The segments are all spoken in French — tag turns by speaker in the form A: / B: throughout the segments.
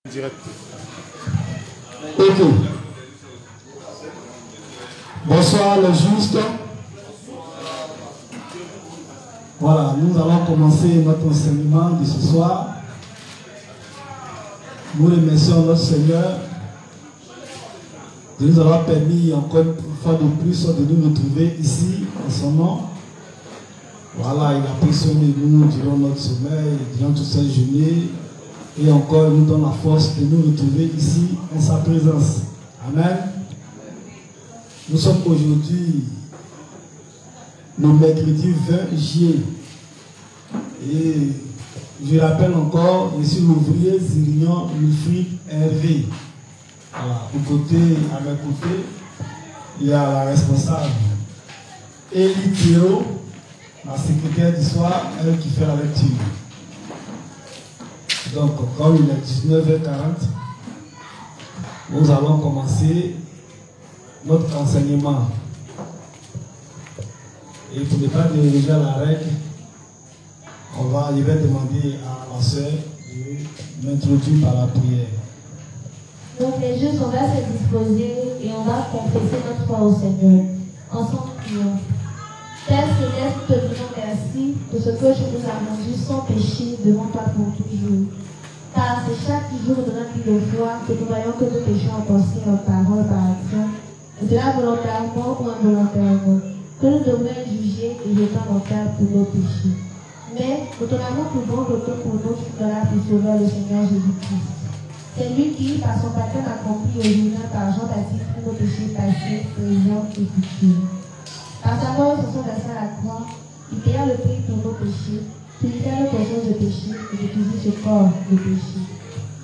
A: Direct.
B: Ok. Bonsoir les justes. Voilà, nous allons commencer notre enseignement de ce soir. Nous remercions notre Seigneur de nous avoir permis encore une fois de plus de nous retrouver ici en son nom. Voilà, il a pris soin de nous durant notre sommeil, durant toute cette journée. Et encore, il nous donne la force de nous retrouver ici en sa présence. Amen. Nous sommes aujourd'hui le mercredi 20 juillet. Et je rappelle encore, je suis l'ouvrier Zirignon Wilfried Hervé. Voilà, à mes côtés, il y a la responsable Elie Théo, la secrétaire du soir, elle qui fait la lecture. Donc, comme il est 19h40, nous allons commencer notre enseignement. Et pour ne pas déroger la règle, je vais demander à ma soeur de m'introduire par la prière.
C: Donc les justes, on va se disposer et on va confesser notre foi au Seigneur. Ensemble, prions. Père Céleste, te disons merci pour ce que tu nous as rendu sans péché devant toi pour toujours. Car c'est chaque jour de notre vie de foi que nous voyons que nous péchons en pensée, en parole, par action, et cela volontairement ou involontairement, que nous devons juger et jeter en terre pour nos péchés. Mais, pour ton amour plus grand que tout pour nous, tu donneras pour sauver le Seigneur Jésus-Christ. C'est lui qui, par son baptême accompli aujourd'hui par Jean-Baptiste pour nos péchés passés, présents et futurs. Par sa mort, ils se sont versés à la croix, il paya le prix pour nos péchés, purifia nos consciences de péché et détruisit ce corps de péché.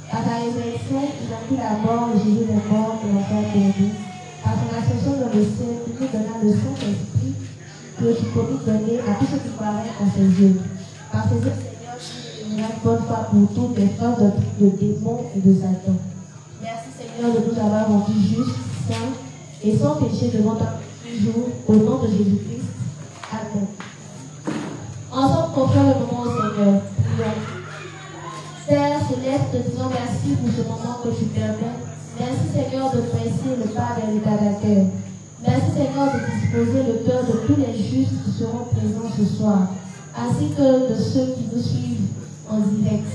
C: Par sa résurrection, il a pris la mort, Jésus est mort et l'enfer perdu. Par son ascension dans le ciel, il nous donna le Saint-Esprit que tu peux nous donner à tous ceux qui croiraient en ses œuvres. Par ses œuvres, Seigneur, tu nous une bonne fois pour toutes les forces de démons et de Satan. Merci, Seigneur, de nous avoir rendus justes, saints et sans péché devant toi toujours, au nom de Jésus-Christ. Amen. Ensemble, confions le moment au Seigneur. Prions. Père Céleste, te disons merci pour ce moment que tu permets. Merci, Seigneur, de presser le pas vers l'état d'accueil. Merci, Seigneur, de disposer le cœur de tous les justes qui seront présents ce soir, ainsi que de ceux qui nous suivent en direct.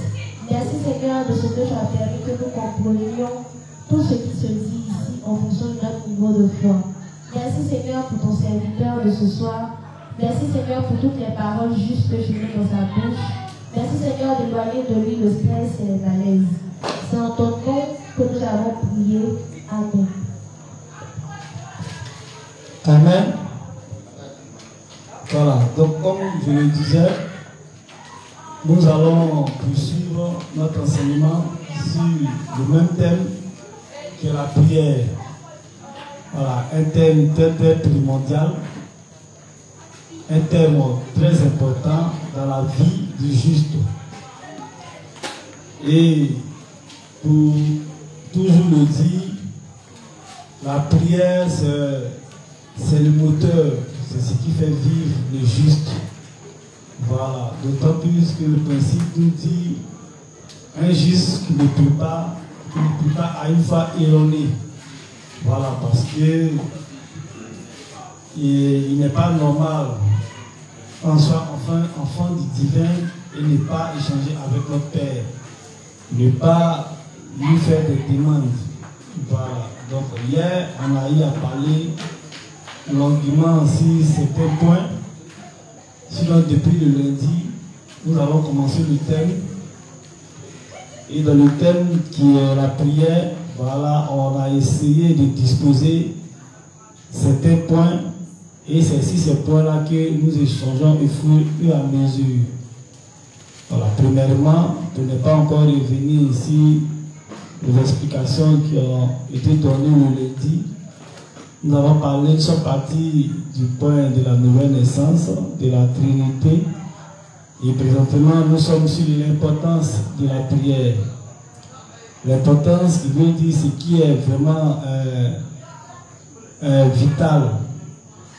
C: Merci, Seigneur, de ce que tu as permis que nous comprenions tout ce qui se dit ici en fonction de notre niveau de foi. Merci, Seigneur, pour ton serviteur de ce soir. Merci, Seigneur, pour toutes les paroles justes que tu mets dans sa bouche. Merci, Seigneur, d'éloigner de lui le stress et les malaises. C'est en ton nom que nous avons prié. Amen.
B: Amen. Voilà, donc comme je le disais, nous allons poursuivre notre enseignement sur le même thème que la prière. Voilà, un thème très très primordial, un thème très important dans la vie du juste. Et pour toujours le dire, la prière c'est le moteur, c'est ce qui fait vivre le juste. Voilà, d'autant plus que le principe nous dit un juste qui ne peut pas à une fois erroné. Voilà, parce que il n'est pas normal qu'on soit enfant du divin et ne pas échanger avec notre Père, ne pas lui faire des demandes. Voilà, donc hier on a eu à parler longuement sur certains points. Sinon, depuis le lundi, nous allons commencer le thème. Et dans le thème qui est la prière, voilà, on a essayé de disposer certains points. Et c'est sur ces points-là que nous échangeons au fur et à mesure. Voilà, premièrement, pour ne pas encore revenir ici aux explications qui ont été données le lundi, nous avons parlé, nous sommes partis du point de la nouvelle naissance, de la Trinité. Et présentement, nous sommes sur l'importance de la prière. L'importance qui veut dire ce qui est vraiment vital.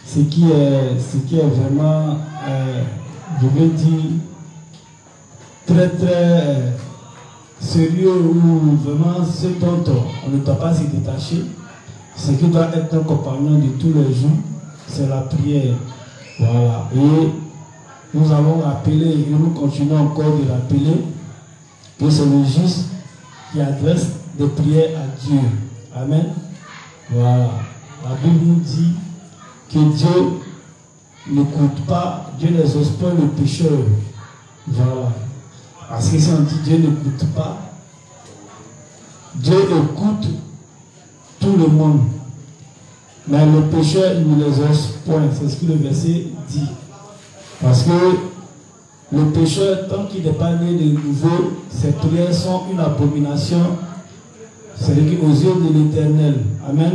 B: Ce qui est vraiment, je veux dire, très très ce lieu où vraiment ce dont on ne doit pas se détacher, ce qui doit être un compagnon de tous les jours, c'est la prière. Voilà. Et nous avons rappelé, et nous continuons encore de rappeler, que c'est le juste qui adresse des prières à Dieu. Amen. Voilà. La Bible nous dit que Dieu n'écoute pas, Dieu n'exauce pas le pécheur. Voilà. Parce que si on dit Dieu n'écoute pas, Dieu écoute tout le monde. Mais le pécheur, il ne l'exauce point. C'est ce que le verset dit. Parce que le pécheur, tant qu'il n'est pas né de nouveau, ses prières sont une abomination. C'est-à-dire aux yeux de l'Éternel. Amen.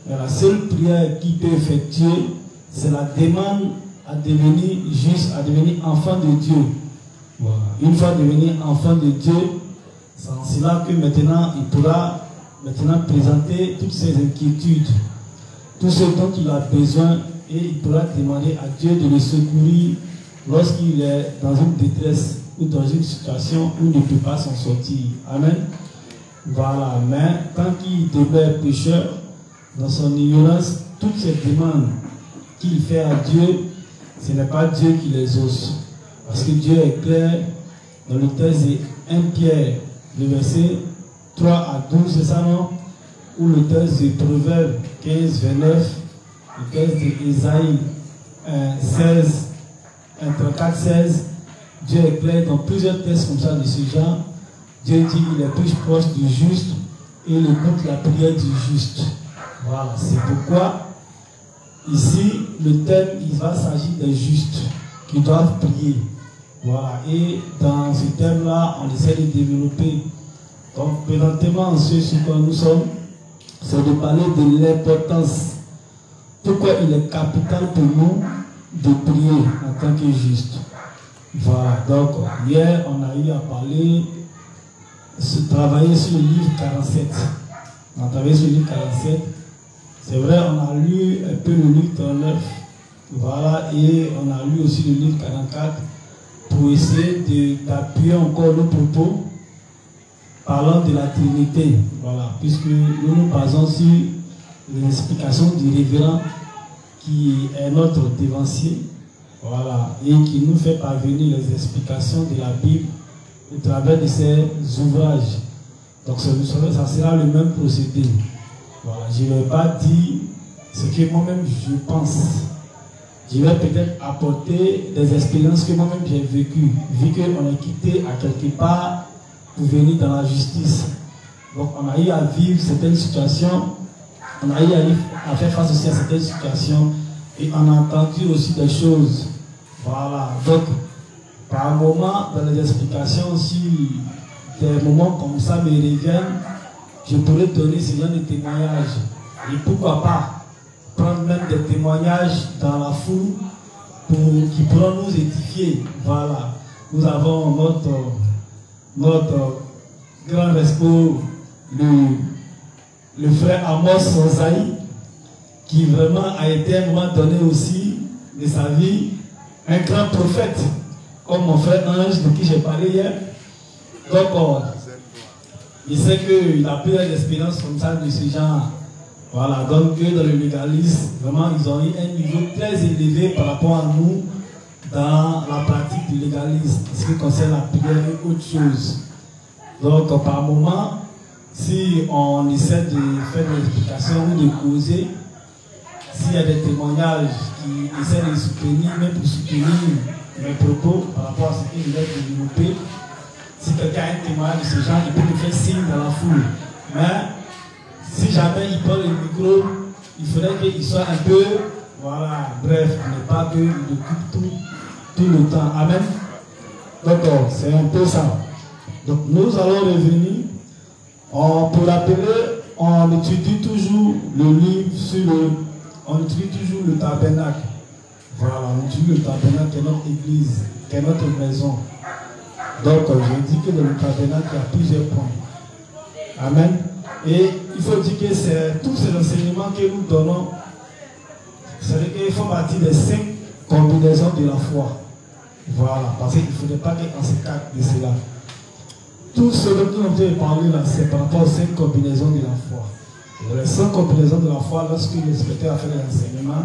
B: Mais la seule prière qui peut effectuer, c'est la demande à devenir juste, à devenir enfant de Dieu. Voilà. Une fois devenu enfant de Dieu, c'est là que maintenant il pourra maintenant présenter toutes ses inquiétudes, tout ce dont il a besoin, et il pourra demander à Dieu de le secourir lorsqu'il est dans une détresse ou dans une situation où il ne peut pas s'en sortir. Amen. Voilà. Mais tant qu'il demeure pécheur, dans son ignorance, toutes ces demandes qu'il fait à Dieu, ce n'est pas Dieu qui les exauce. Parce que Dieu est clair dans le texte de 1 Pierre, le verset 3 à 12, c'est ça non? Ou le texte de Proverbe 15, 29, le texte de Ésaïe 16, 34, 16. Dieu est clair dans plusieurs textes comme ça de ce genre. Dieu dit qu'il est plus proche du juste et il écoute la prière du juste. Voilà, c'est pourquoi ici le thème, il va s'agir des justes qui doivent prier. Voilà, et dans ce thème-là, on essaie de développer. Donc, présentement, ce sur quoi nous sommes, c'est de parler de l'importance. Pourquoi il est capital pour nous de prier en tant que juste. Voilà, donc hier, on a eu à parler, travailler sur le livre 47. On a travaillé sur le livre 47. C'est vrai, on a lu un peu le livre 39. Voilà, et on a lu aussi le livre 44. Pour essayer d'appuyer encore nos propos parlant de la Trinité. Voilà, puisque nous nous basons sur l'explication du révérend qui est notre dévancier. Voilà, et qui nous fait parvenir les explications de la Bible au travers de ses ouvrages. Donc ça sera le même procédé. Voilà, je ne vais pas dire ce que moi-même je pense. Je vais peut-être apporter des expériences que moi-même j'ai vécues, vu qu'on est quitté à quelque part pour venir dans la justice. Donc on a eu à vivre certaines situations, on a eu à faire face aussi à certaines situations, et on a entendu aussi des choses. Voilà, donc par moment, dans les explications, si des moments comme ça me reviennent, je pourrais donner ce genre de témoignages. Et pourquoi pas prendre même des témoignages dans la foule qui pourront nous édifier. Voilà. Nous avons notre grand respect, le frère Amos Sonzaï, qui vraiment a été à un moment donné aussi de sa vie un grand prophète, comme mon frère Ange de qui j'ai parlé hier. Donc, il sait qu'il a plusieurs expériences comme ça de ce genre. Voilà, donc eux dans le légalisme, vraiment ils ont eu un niveau très élevé par rapport à nous dans la pratique du légalisme, ce qui concerne la prière et autre chose. Donc par moment, si on essaie de faire des explications ou de causer, s'il y a des témoignages qui essaient de soutenir, même pour soutenir mes propos par rapport à ce que je vais développer, si quelqu'un a un témoignage de ce genre, il peut me faire signe dans la foule. Mais si jamais il prend le micro, il faudrait qu'il soit un peu, voilà, bref, ne pas qu'il occupe tout le temps. Amen. Donc, c'est un peu ça. Donc, nous allons revenir. Pour rappeler, on étudie toujours le livre on étudie toujours le tabernacle. Voilà, on étudie le tabernacle qui est notre église, qui est notre maison. Donc, je dis que dans le tabernacle, il y a plusieurs points. Amen. Et il faut dire que c'est tous ces enseignements que nous donnons, c'est-à-dire qu'ils font partie des 5 combinaisons de la foi. Voilà, parce qu'il ne faudrait pas qu'on s'écarte de cela. tout ce dont nous avons parlé là, c'est par rapport aux 5 combinaisons de la foi. Et les 5 combinaisons de la foi, lorsque l'inspecteur a fait l'enseignement,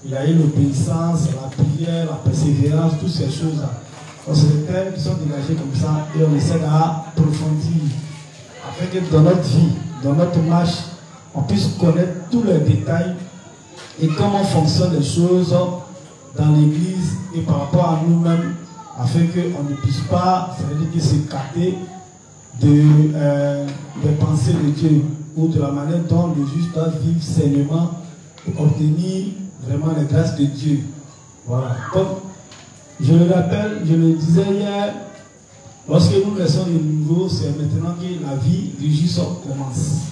B: il y a eu l'obéissance, la prière, la persévérance, toutes ces choses-là. Donc c'est des thèmes qui sont dégagés comme ça et on essaie d'approfondir afin que dans notre vie, dans notre marche, on puisse connaître tous les détails et comment fonctionnent les choses dans l'église et par rapport à nous-mêmes, afin qu'on ne puisse pas, ça veut dire que s'écarter des pensées de Dieu ou de la manière dont le juge doit vivre sainement pour obtenir vraiment les grâces de Dieu. Voilà. Comme je le rappelle, je le disais hier, lorsque nous laissons le niveau, c'est maintenant que la vie du juste commence.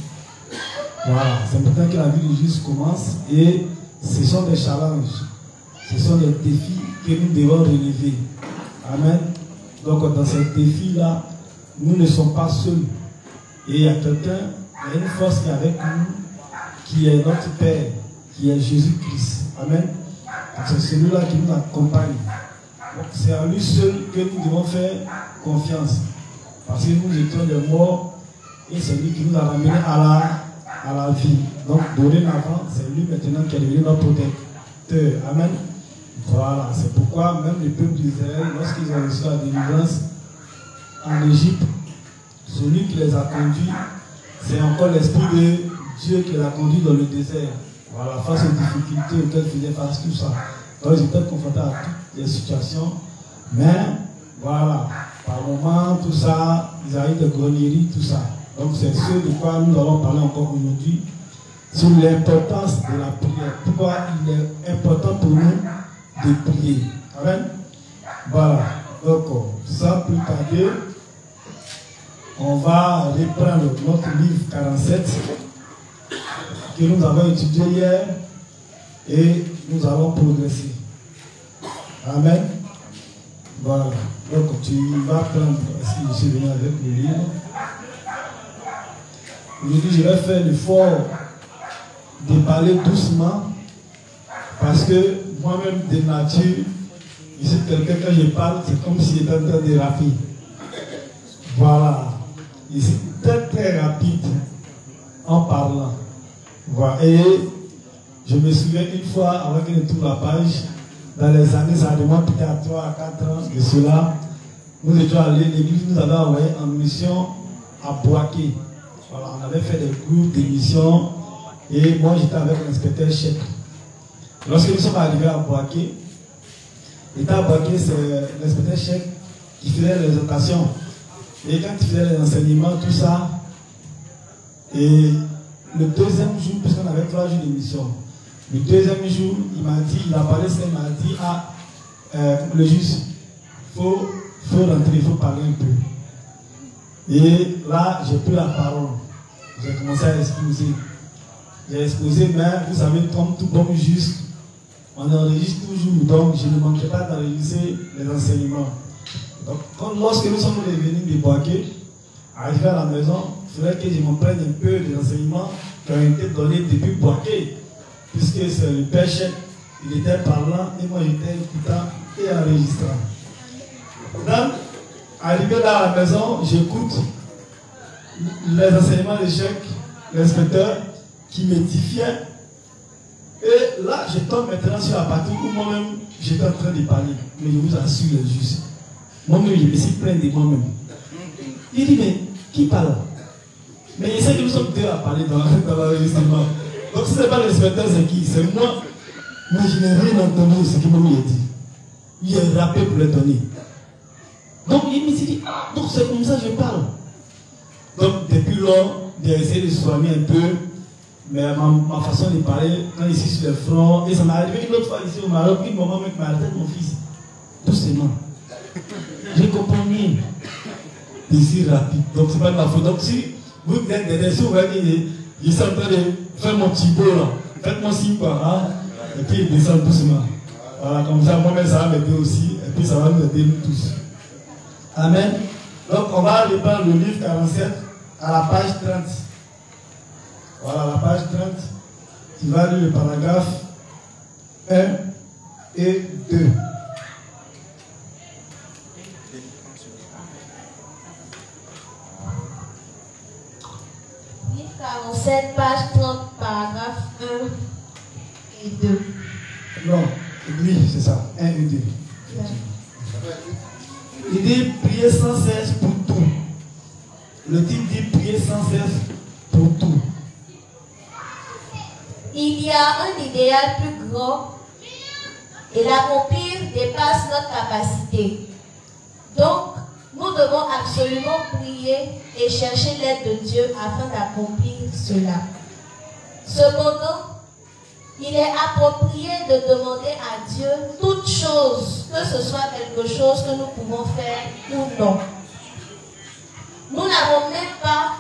B: Voilà, c'est maintenant que la vie du juste commence et ce sont des challenges, ce sont des défis que nous devons relever. Amen. Donc dans ces défis-là, nous ne sommes pas seuls. Et il y a quelqu'un, il y a une force qui est avec nous, qui est notre Père, qui est Jésus-Christ. Amen. C'est celui-là qui nous accompagne. C'est à lui seul que nous devons faire confiance. Parce que nous étions des morts et c'est lui qui nous a ramenés à la vie. Donc dorénavant, c'est lui maintenant qui est devenu notre protecteur. Amen. Voilà, c'est pourquoi même le peuple d'Israël, lorsqu'ils ont reçu la délivrance en Égypte, celui qui les a conduits, c'est encore l'Esprit de Dieu qui les a conduits dans le désert. Voilà, face aux difficultés auxquelles ils faisaient face, tout ça. Donc ils étaient confrontés à toutes les situations. Mais voilà, par moments, tout ça, ils ont eu des grogneries, tout ça. Donc c'est ce de quoi nous allons parler encore aujourd'hui, sur l'importance de la prière. Pourquoi il est important pour nous de prier. Amen. Voilà. Donc, sans plus tarder, on va reprendre notre livre 47 que nous avons étudié hier et nous allons progresser. Amen. Voilà. Donc, tu vas prendre, est-ce que je suis venu avec le livre? Aujourd'hui, je vais faire l'effort de parler doucement parce que moi-même, de nature, je suis quelqu'un, quand je parle, c'est comme si j'étais en train de rapper. Voilà. Je suis très très rapide en parlant. Voilà. Et je me souviens une fois, avant que je tourne la page, dans les années, ça remonte peut-être à 3 à 4 ans de cela, nous étions allés, l'église nous avait envoyé en mission à Boaké. Voilà, on avait fait des groupes d'émissions et moi j'étais avec l'inspecteur chef. Lorsque nous sommes arrivés à Boaké, l'état à Boaké, c'est l'inspecteur chef qui faisait les orientations. Et quand il faisait les enseignements, tout ça, et le deuxième jour, puisqu'on avait 3 jours d'émission, le deuxième jour, il a parlé, il m'a dit, le juge, il faut rentrer, il faut parler un peu. Et là, j'ai pris la parole. J'ai commencé à exposer. J'ai exposé, mais vous savez, comme tout bon juste, on enregistre toujours, donc je ne manquerai pas d'enregistrer les enseignements. Donc, lorsque nous sommes revenus de Boaké, arrivé à la maison, il faudrait que je me prenne un peu des enseignements qui ont été donnés depuis Boaké, puisque c'est le père chef, il était parlant et moi j'étais écoutant et enregistrant. Donc, arrivé là à la maison, j'écoute les enseignements de chèque, l'inspecteur qui m'édifiait. Et là, je tombe maintenant sur la partie où moi-même j'étais en train de parler. Mais je vous assure, les juges, moi-même je me suis plaint de moi-même. Il dit, mais qui parle? Mais il sait que nous sommes deux à parler dans l'enregistrement. Donc si ce n'est pas l'inspecteur, c'est qui? C'est moi. Mais je n'ai rien entendu de ce qu'il m'a dit. Il est rappé pour le donner. Donc il me dit, donc c'est comme ça que je parle. Donc depuis lors, j'ai essayé de soigner un peu, mais ma façon de parler, quand ici sur le front, et ça m'est arrivé une autre fois ici au Maroc, une maman m'a arrêté mon fils. Doucement. Je comprends rien. Ici rapide. Donc c'est pas de ma faute. Donc si vous êtes derrière, si vous voyez, il est en train de faire mon petit beau là, faites-moi signe quoi, hein? Et puis il descend doucement. Voilà, comme ça, moi-même ça va m'aider aussi, et puis ça va nous aider nous tous. Amen. Donc on va reprendre le livre 47 à la page 30. Voilà, la page 30. Tu vas lire le paragraphe 1 et 2.
C: 47, page 30, paragraphe 1 et 2.
B: Non, oui, c'est ça, 1 et 2. Il dit prier sans cesse pour tout. Le titre dit prier sans cesse pour tout.
C: Il y a un idéal plus grand et l'accomplir dépasse notre capacité. Donc, nous devons absolument prier et chercher l'aide de Dieu afin d'accomplir cela. Cependant, il est approprié de demander à Dieu toute chose, que ce soit quelque chose que nous pouvons faire ou non. Nous n'avons même pas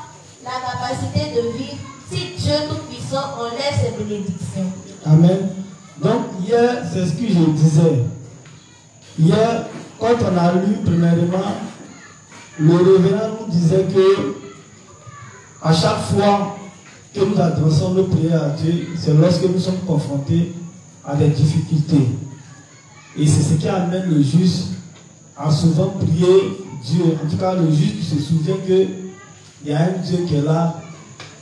C: la capacité de vivre si Dieu Tout-Puissant enlève ses bénédictions.
B: Amen. Donc, hier, c'est ce que je disais. Hier, quand on a lu, premièrement, le révérend nous disait que à chaque fois que nous adressons nos prières à Dieu, c'est lorsque nous sommes confrontés à des difficultés. Et c'est ce qui amène le juste à souvent prier Dieu. En tout cas, le juste se souvient qu'il y a un Dieu qui est là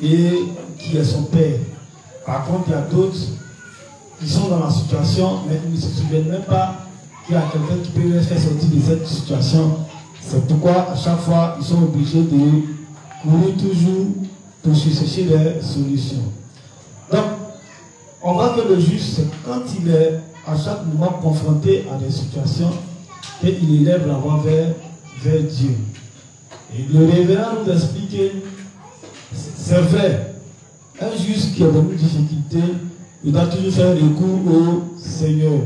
B: et qui est son Père. Par contre, il y a d'autres qui sont dans la situation, mais ils ne se souviennent même pas qu'il y a quelqu'un qui peut les faire sortir de cette situation. C'est pourquoi à chaque fois, ils sont obligés de courir toujours pour chercher des solutions. Donc, on voit que le juste, c'est quand il est à chaque moment confronté à des situations, qu'il élève la voix vers Dieu. Et le révérend nous explique que c'est vrai, un juste qui a dans une difficulté, il doit toujours faire recours au Seigneur.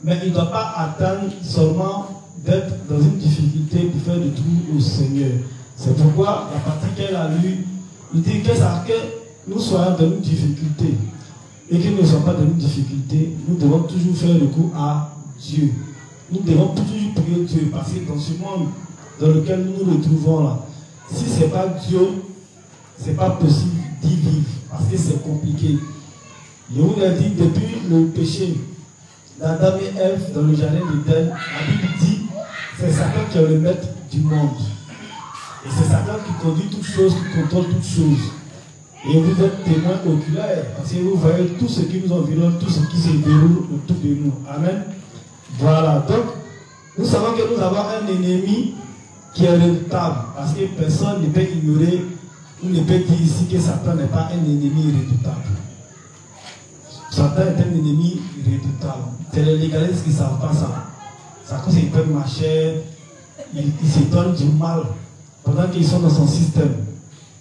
B: Mais il ne doit pas attendre seulement d'être dans une difficulté pour faire le tout au Seigneur. C'est pourquoi la partie qu'elle a lue, il dit que nous soyons dans une difficulté et que nous ne sommes pas dans une difficulté, nous devons toujours faire recours à Dieu. Nous devons toujours prier Dieu parce que dans ce monde dans lequel nous nous retrouvons là, si ce n'est pas Dieu, ce n'est pas possible d'y vivre parce que c'est compliqué. Je vous l'ai dit, depuis le péché d'Adam et Ève dans le jardin d'Éden, la Bible dit c'est Satan qui est le maître du monde. Et c'est Satan qui conduit toutes choses, qui contrôle toutes choses. Et vous êtes témoins oculaires parce que vous voyez tout ce qui nous environne, tout ce qui se déroule autour de nous. Amen. Voilà. Donc, nous savons que nous avons un ennemi qui est redoutable parce que personne ne peut ignorer ou ne peut dire ici que Satan n'est pas un ennemi redoutable. Satan est un ennemi redoutable. C'est les légalistes qui ne savent pas ça. Ça cause qu'ils peuvent marcher, ils se donnent du mal pendant qu'ils sont dans son système.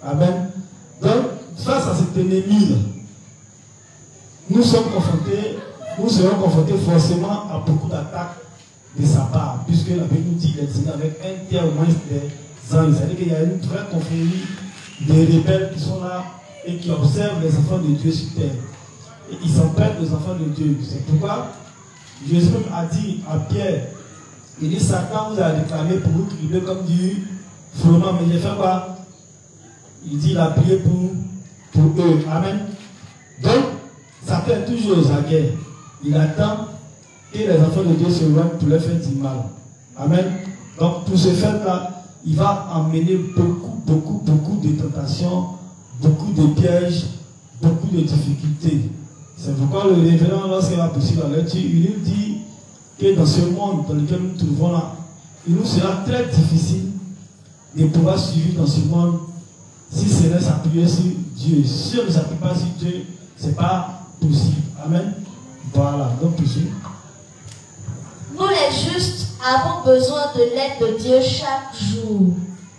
B: Amen. Donc, face à cet ennemi-là, nous serons confrontés forcément à beaucoup d'attaques de sa part, puisque la Bible nous dit qu'il est destiné avec un tiers au moins des anges. C'est-à-dire qu'il y a une vraie confrérie des rebelles qui sont là et qui observent les enfants de Dieu sur terre. Et ils s'en prennent aux enfants de Dieu. C'est pourquoi Jésus a dit à Pierre, il dit Satan vous a réclamé pour vous crier comme du froment, mais j'ai fait quoi? Il dit il a prié pour eux. Amen. Donc, Satan est toujours aux aguets. Il attend que les enfants de Dieu se rejoignent pour leur faire du mal. Amen. Donc, pour ce fait-là, il va emmener beaucoup de tentations, beaucoup de pièges, beaucoup de difficultés. C'est pourquoi le révérend, lorsqu'il va poursuivre la lecture, il nous dit que dans ce monde dans lequel nous nous trouvons là, il nous sera très difficile de pouvoir suivre dans ce monde si ce n'est s'appuyer sur Dieu. Si on ne s'appuie pas sur Dieu, ce n'est pas possible. Amen. Voilà, donc ici.
C: Nous les justes avons besoin de l'aide de Dieu chaque jour,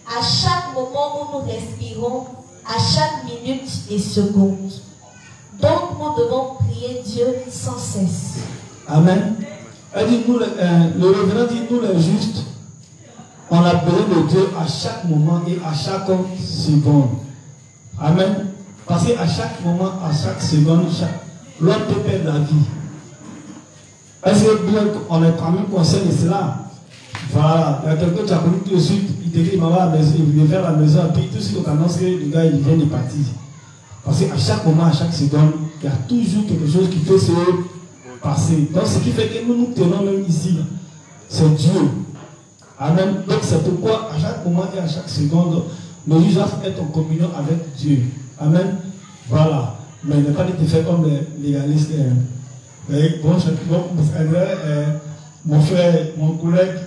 C: à chaque moment où nous respirons, à chaque minute et seconde. Donc nous devons prier Dieu sans cesse.
B: Amen. Elle dit, le révérend dit, nous les justes, on a besoin de Dieu à chaque moment et à chaque seconde. Amen. Parce qu'à chaque moment, à chaque seconde, l'homme peut perdre la vie. Est-ce que bien on est quand même conscient de cela? Voilà. Il y a quelqu'un qui a connu tout de suite, il te dit, il va à la maison, il vient vers la maison, et puis tout de suite, on annonce que le gars, il vient de partir. Parce qu'à chaque moment, à chaque seconde, il y a toujours quelque chose qui peut se passer. Donc, ce qui fait que nous nous tenons même ici, c'est Dieu. Amen. Donc, c'est pourquoi, à chaque moment et à chaque seconde, Le juge doit être en communion avec Dieu. Amen. Voilà. Mais il n'est pas dit de faire comme les légalistes. Mon frère, mon collègue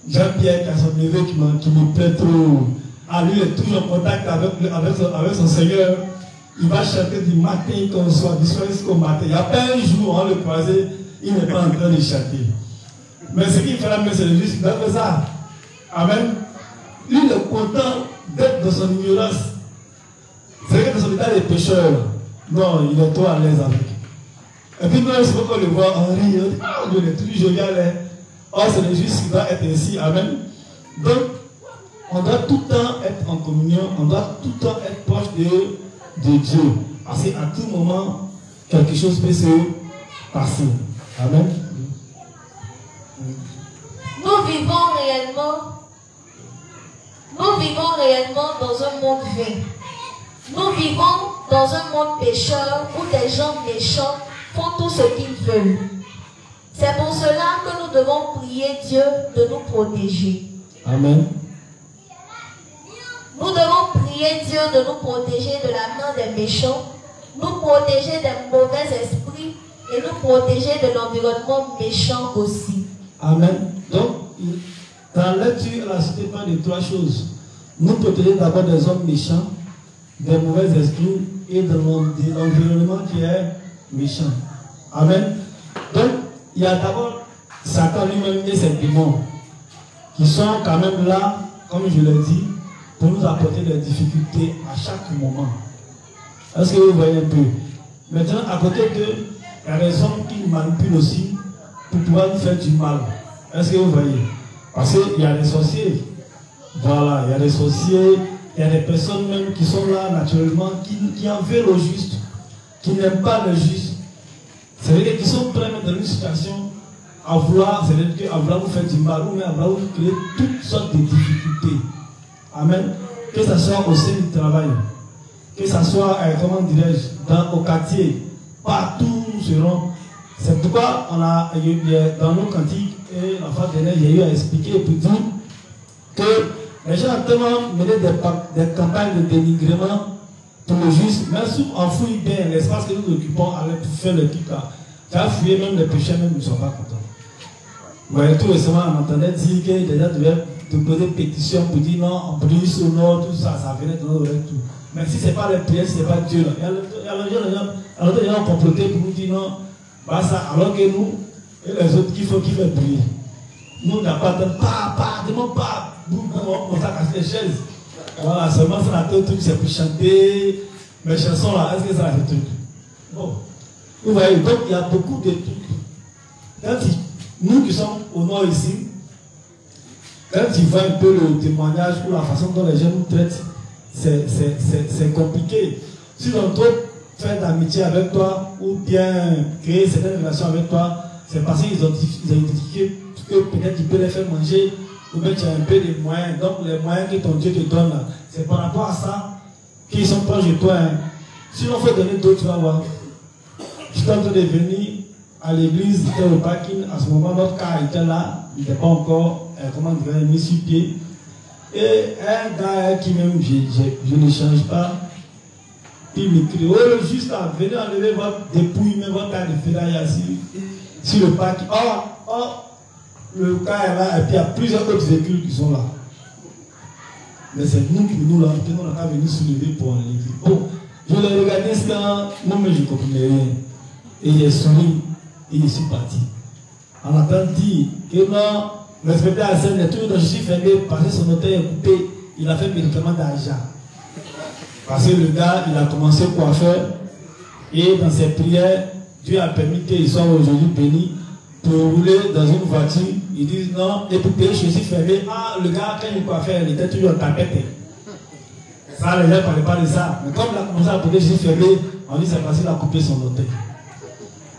B: Jean-Pierre, qui a son neveu qui me plaît trop. Ah, lui, il est toujours en contact avec son Seigneur. Il va chanter du matin comme soir, du soir jusqu'au matin. Il n'y a pas un jour, on le croisait, il n'est pas en train de chanter. Mais ce qu'il fait là, c'est le juste qui doit faire ça. Amen. Lui, il est content d'être dans son ignorance. C'est vrai que dans son état de pécheur, non, il est trop à l'aise avec. Et puis, nous, c'est pourquoi on le voit, on rit, on dit, ah, il est toujours jovial. Oh, c'est le juste qui doit être ainsi. Amen. Donc, on doit tout le temps être en communion, on doit tout le temps être proche de Dieu. Parce qu'à tout moment, quelque chose peut se passer. Amen.
C: Nous vivons réellement dans un monde vain. Nous vivons dans un monde pécheur où des gens méchants font tout ce qu'ils veulent. C'est pour cela que nous devons prier Dieu de nous protéger.
B: Amen.
C: Nous devons prier Dieu de nous protéger de la main des méchants, nous protéger des mauvais esprits et nous protéger de l'environnement méchant aussi.
B: Amen. Donc, dans la lecture, la cité parle de trois choses. Nous protéger d'abord des hommes méchants, des mauvais esprits et de l'environnement qui est méchant. Amen. Donc, il y a d'abord Satan lui-même et ses démons qui sont quand même là, comme je l'ai dit, pour nous apporter des difficultés à chaque moment. Est-ce que vous voyez un peu? Maintenant, à côté d'eux, il y a des hommes qui nous manipulent aussi pour pouvoir nous faire du mal. Est-ce que vous voyez? Parce qu'il y a des sorciers. Voilà, il y a des sorciers, il y a des personnes même qui sont là naturellement, qui en veulent au juste, qui n'aiment pas le juste. C'est-à-dire qu'ils sont prêts dans une situation à vouloir, c'est-à-dire à vouloir vous faire du mal, ou même à vouloir vous créer toutes sortes de difficultés. Amen. Que ce soit au sein du travail, que ce soit, comment dirais-je, au quartier, partout seront. C'est pourquoi on a, dans nos cantiques, et la fois dernière, j'ai eu à expliquer pour dire que les gens ont tellement mené des campagnes de dénigrement pour le juste, même si on fouille bien l'espace que nous occupons pour faire le truc là, tu as fouillé, même les pécheurs même ne sont pas contents. Vous voyez, tout récemment, on entendait dire que les gens devaient poser pétition pour dire non, on brille sur nous, tout ça, ça venait de nos oreilles, tout. Mais si ce n'est pas les prières, si ce n'est pas Dieu là, il y a des gens complotés pour nous dire non, bah ça, alors que nous, et les autres qui font briller. Nous, on n'a pas de demande pas, on t'a cassé les chaises. Voilà, seulement c'est la truc, c'est pour chanter mes chansons là, est-ce que ça c'est truc? Bon, vous voyez, donc il y a beaucoup de trucs. Nous qui sommes au nord ici, quand tu vois un peu le témoignage ou la façon dont les gens nous traitent, c'est compliqué. Si l'on doit faire d'amitié avec toi ou bien créer certaines relations avec toi, c'est parce qu'ils ont identifié que peut-être tu peux les faire manger ou bien tu as un peu de moyens. Donc les moyens que ton Dieu te donne, c'est par rapport à ça qu'ils sont proches de toi. Hein. Si l'on fait donner d'autres, tu vas voir. Je suis en train de venir à l'église, il était au parking, à ce moment notre car était là, il n'était pas encore, comment dire, mis sur pied. Et un gars qui même, je ne change pas, il me crie, oh juste là, venez enlever votre dépouille, même votre car de ferraille assis sur le parking. Oh, le car est là, et puis il y a plusieurs autres véhicules qui sont là. Mais c'est nous pour nous là, que nous n'avons pas venu soulever pour enlever. Bon, je l'ai regardé ça, moi mais je ne comprenais rien. Et il est souri. Et je suis parti. En attendant dire que non, l'inspecteur a scène, tout le je suis fermé parce que son hôtel est coupé, il a fait médicament d'argent. Parce que le gars, il a commencé quoi faire, et dans ses prières, Dieu a permis qu'il soit aujourd'hui béni pour rouler dans une voiture. Ils disent non, et pour payer, je suis fermé. Ah, le gars, quand il quoi faire, il était toujours en tapette. Ça, les gens ne parlaient pas de ça. Mais comme il a commencé à payer, je suis fermé, on dit c'est parce qu'il a coupé son hôtel.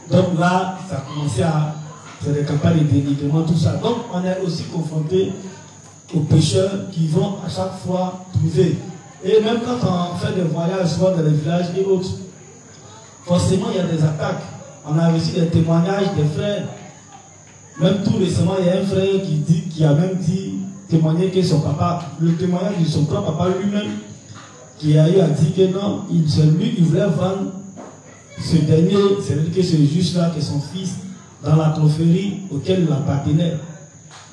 B: Donc là, ça a commencé à faire des campagnes de dénigrement, tout ça. Donc on est aussi confronté aux pécheurs qui vont à chaque fois trouver. Et même quand on fait des voyages, soit dans les villages et autres, forcément il y a des attaques. On a reçu des témoignages des frères. Même tout récemment, il y a un frère qui a même dit témoigné que son papa, le témoignage de son propre papa lui-même, qui a eu à dire que non, il voulait vendre ce dernier, c'est-à-dire que ce juge-là, que son fils, dans la confrérie auquel il appartenait.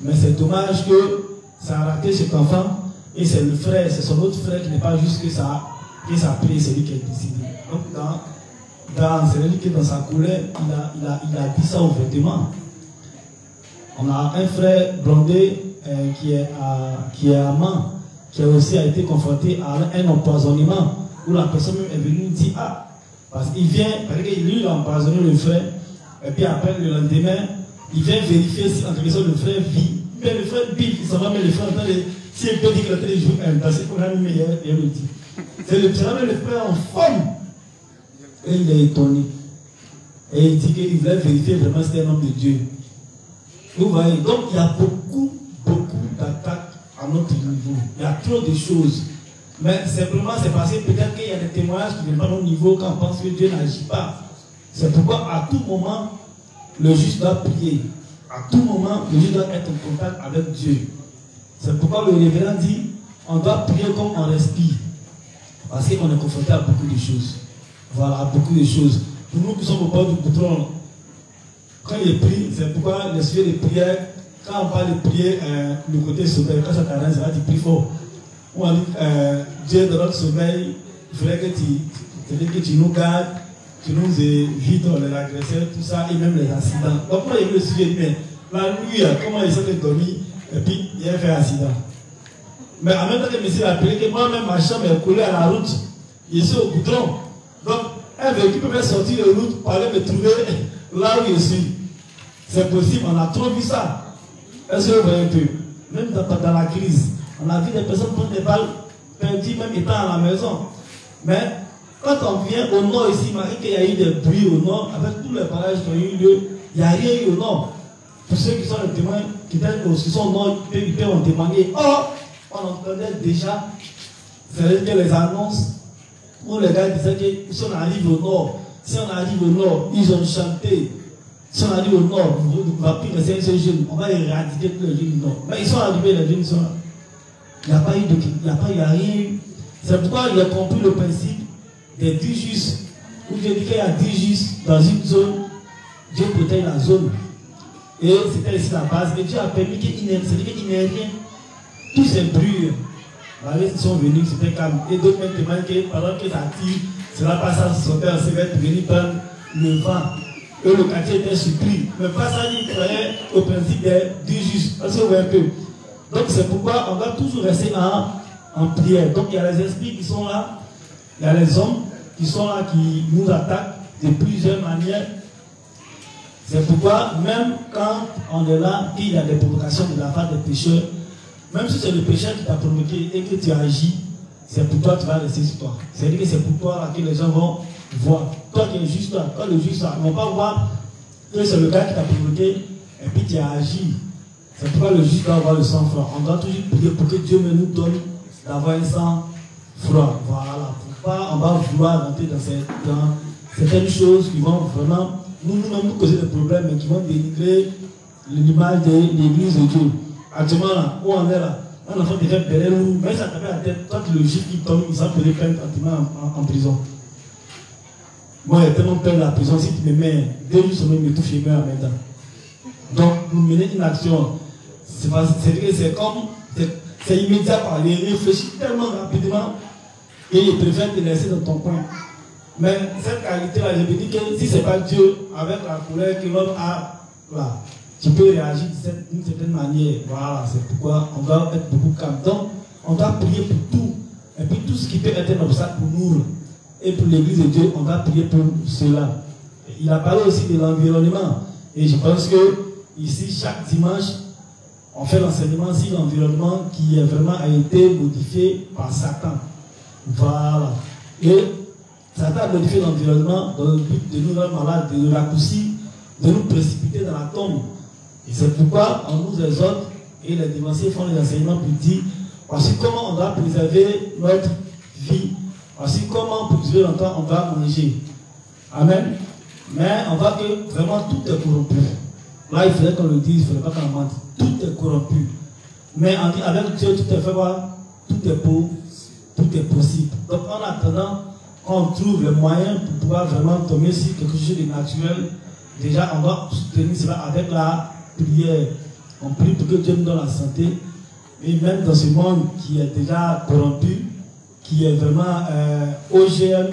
B: Mais c'est dommage que ça a raté cet enfant, et c'est le frère, c'est son autre frère qui n'est pas juste que ça a pris, c'est lui qui a décidé. Donc, c'est-à-dire que dans sa colère, il a dit ça ouvertement. On a un frère blondé qui est amant, qui a aussi été confronté à un empoisonnement, où la personne même est venue dire, ah, parce qu'il vient, parce que lui il a empoisonné le frère, et puis après le lendemain, il vient vérifier si en quelque sorte le frère vit. Mais le frère vit, il s'en va, mais le frère entend si il peut dire qu'il a été joué dans ce qu'on a mis, il le dit. C'est le frère en forme. Et il est étonné. Et il dit qu'il voulait vérifier vraiment si c'était un homme de Dieu. Vous voyez, donc il y a beaucoup d'attaques à notre niveau. Il y a trop de choses. Mais simplement, c'est parce que peut-être qu'il y a des témoignages qui ne viennent pas à notre niveau quand on pense que Dieu n'agit pas. C'est pourquoi à tout moment, le juste doit prier. À tout moment, le juste doit être en contact avec Dieu. C'est pourquoi le révérend dit, on doit prier comme on respire. Parce qu'on est confronté à beaucoup de choses. Voilà, à beaucoup de choses. Pour nous qui sommes au bord du goudron, quand il prie, c'est pourquoi les sujets de prière, quand on parle de prier, le côté sommeil, quand ça t'arrête, ça va dire prie fort. On dit, Dieu dans notre sommeil, il faudrait que tu nous gardes, tu nous évites les agresseurs, tout ça, et même les accidents. Donc, moi, il y a eu le sujet, mais la nuit, comment ils sont dormis, et puis il a fait un accident. Mais en même temps que monsieur a appelé que moi-même, ma chambre est collée à la route, je suis au goudron. Donc, un véhicule peut sortir de route pour aller me trouver là où je suis. C'est possible, on a trop vu ça. Est-ce que vous voyez un peu? Même dans la crise, on a vu des personnes prendre des balles perdues, même étant à la maison. Mais quand on vient au nord ici, il m'a dit qu'il y a eu des bruits au nord, avec tous les barrages qui ont eu lieu, il n'y a rien eu au nord. Pour ceux qui sont les témoins, qui sont au nord, ils peuvent en témoigner. Or, on entendait déjà, c'est-à-dire que les annonces, où les gars disaient que si on arrive au nord, ils ont chanté. Si on arrive au nord, on va plus rester ces jeunes, on va éradiquer tous les jeunes du nord. Mais ils sont arrivés, les jeunes sont là. Il n'y a pas eu de, il n'y a rien eu. C'est pourquoi il a compris le principe des 10 justes. Où Dieu dit qu'il y a 10 justes dans une zone, Dieu protège la zone. Et c'était ici la base. Et Dieu a permis qu'il n'ait rien. Tous ces bruits, ils sont venus, c'était calme. Et d'autres même témoignent que pendant que ça tire, cela passe à sauter en sévère pour venir prendre le vent. Et le quartier était surpris. Mais pas ça, il croyait au principe du juste. Parce que vous voyez un peu. Donc c'est pourquoi on va toujours rester en prière. Donc il y a les esprits qui sont là, il y a les hommes qui sont là, qui nous attaquent de plusieurs manières. C'est pourquoi même quand on est là, qu'il y a des provocations de la part des pécheurs, même si c'est le pécheur qui t'a provoqué et que tu agis, c'est pour toi, tu vas rester sur toi. C'est-à-dire que c'est pour toi là, que les gens vont voir. Toi qui es juste là, quand le juste là, ils ne vont pas voir que c'est le gars qui t'a provoqué et puis tu as agi. C'est pourquoi le juste doit avoir le sang froid. On doit toujours prier pour que Dieu nous donne d'avoir un sang froid. Voilà. Pourquoi on va vouloir rentrer dans certaines choses qui vont vraiment nous-mêmes nous causer des problèmes et qui vont dénigrer l'image de l'église de Dieu. Actuellement, là, où on est là, un enfant qui fait derrière nous, mais ça tape la tête, toi le juif qui tombe, il s'en peut prendre en prison. Moi, j'ai tellement peur de la prison, si tu me mets 2 jours semaine, me touche et meurt en même temps. Donc, nous mener une action, c'est comme, c'est immédiat par les réfléchir tellement rapidement et ils préfèrent te laisser dans ton coin. Mais cette qualité-là, je me dis que si ce n'est pas Dieu, avec la colère que l'homme a, là, tu peux réagir d'une certaine manière. Voilà, c'est pourquoi on doit être beaucoup calme. Donc, on doit prier pour tout. Et puis tout ce qui peut être un obstacle pour nous et pour l'église de Dieu, on doit prier pour cela. Il a parlé aussi de l'environnement. Et je pense que ici, chaque dimanche, on fait l'enseignement sur l'environnement qui vraiment a été modifié par Satan. Voilà. Et Satan a modifié l'environnement dans le but de nous rendre malades, de nous raccourcir, de nous précipiter dans la tombe. Et c'est pourquoi on nous exhorte et les dévanciers font les enseignements pour dire voici comment on doit préserver notre vie, voici comment pour durer longtemps on va manger. Amen. Mais on voit que vraiment tout est corrompu. Là, il faudrait qu'on le dise, il ne faudrait pas qu'on mente. Tout est corrompu. Mais on dit avec Dieu, tout est fait quoi? Tout est beau, tout est possible. Donc en attendant qu'on trouve le moyen pour pouvoir vraiment tomber sur quelque chose de naturel, déjà on doit soutenir cela avec la prière. On prie pour que Dieu nous donne la santé. Et même dans ce monde qui est déjà corrompu, qui est vraiment OGM,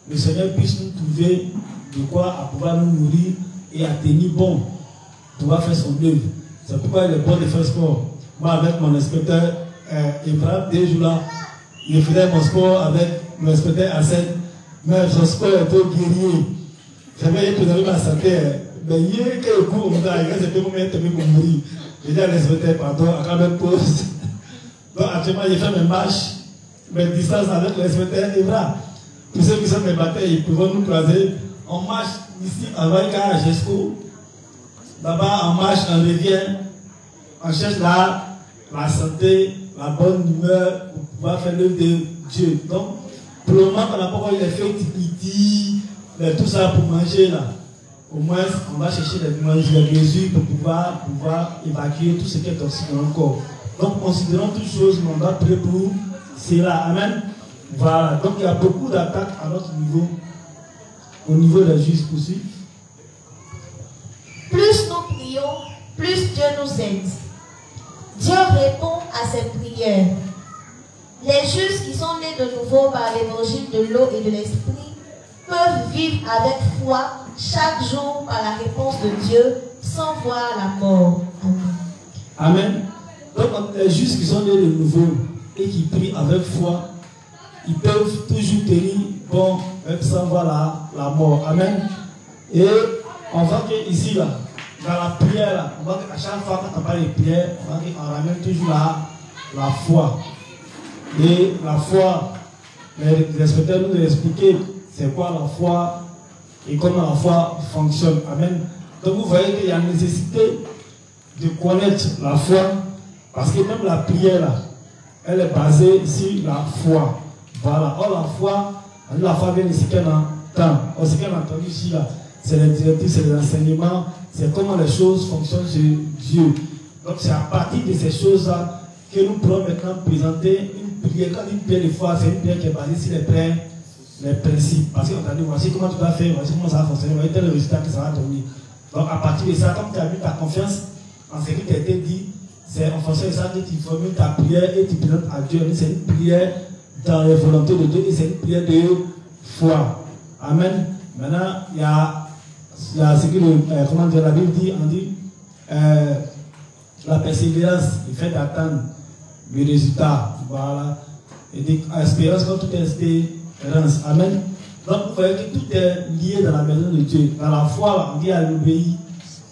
B: le Seigneur puisse nous trouver de quoi à pouvoir nous nourrir et à tenir bon, pouvoir faire son œuvre. C'est pourquoi il est bon de faire sport. Moi, avec mon inspecteur Ibrahim, des jours là, je faisais mon sport avec mon inspecteur Hassan, mais son sport est un peu guerrier. J'avais préservé ma santé, mais il y a quelques coups, on a c'était pour mourir. J'ai dit à l'inspecteur, pardon, à quand même pause. Donc actuellement, j'ai fait mes marches, mes distances avec l'inspecteur Ibrahim. Tous ceux qui sont mes batailles, ils peuvent nous croiser. On marche ici à Vaïka, à Jesco. Là-bas, on marche, on revient. On cherche la santé, la bonne humeur pour pouvoir faire l'œuvre de Dieu. Donc, pour le moment, on n'a pas encore eu les fêtes petit, tout ça pour manger là. Au moins, on va chercher les mesures pour pouvoir évacuer tout ce qui est toxique dans le corps. Donc, considérons toutes choses, mais on doit prier pour cela. Amen. Voilà. Donc, il y a beaucoup d'attaques à notre niveau, au niveau des justes aussi.
C: Plus nous prions, plus Dieu nous aide. Dieu répond à ces prières. Les justes qui sont nés de nouveau par l'évangile de l'eau et de l'esprit peuvent vivre avec foi chaque jour par la réponse de Dieu sans voir la mort. Amen.
B: Amen. Donc les justes qui sont nés de nouveau et qui prient avec foi, ils peuvent toujours tenir bon même sans voir la mort. Amen. Et on voit que ici là, dans la prière là, on voit qu'à chaque fois quand on parle de prière, on ramène toujours la foi. Et la foi, les inspecteurs nous ont expliqué c'est quoi la foi et comment la foi fonctionne. Amen. Donc vous voyez qu'il y a nécessité de connaître la foi, parce que même la prière là, elle est basée sur la foi. Voilà. Or la foi vient de ce qu'elle entend. Or ce qu'elle a entendu ici là, c'est les directives, c'est les enseignements, c'est comment les choses fonctionnent chez Dieu. Donc c'est à partir de ces choses-là que nous pourrons maintenant présenter une prière. Quand une prière de foi, c'est une prière qui est basée sur les principes. Parce qu'on t'a dit, voici comment tu vas faire, voici comment ça va fonctionner, voici tel résultat que ça va donner. Donc à partir de ça, comme tu as mis ta confiance en ce qui t'a été dit, c'est en fonction de ça que tu formules ta prière et tu présentes à Dieu. C'est une prière dans la volonté de Dieu et c'est une prière de foi. Amen. Maintenant, il y a ce que comment dire, la Bible dit, on dit la persévérance, le fait d'attendre le résultat. Voilà. Et dit espérance comme toute espérance. Amen. Donc vous voyez que tout est lié dans la maison de Dieu. Dans la foi, on dit à l'obéir.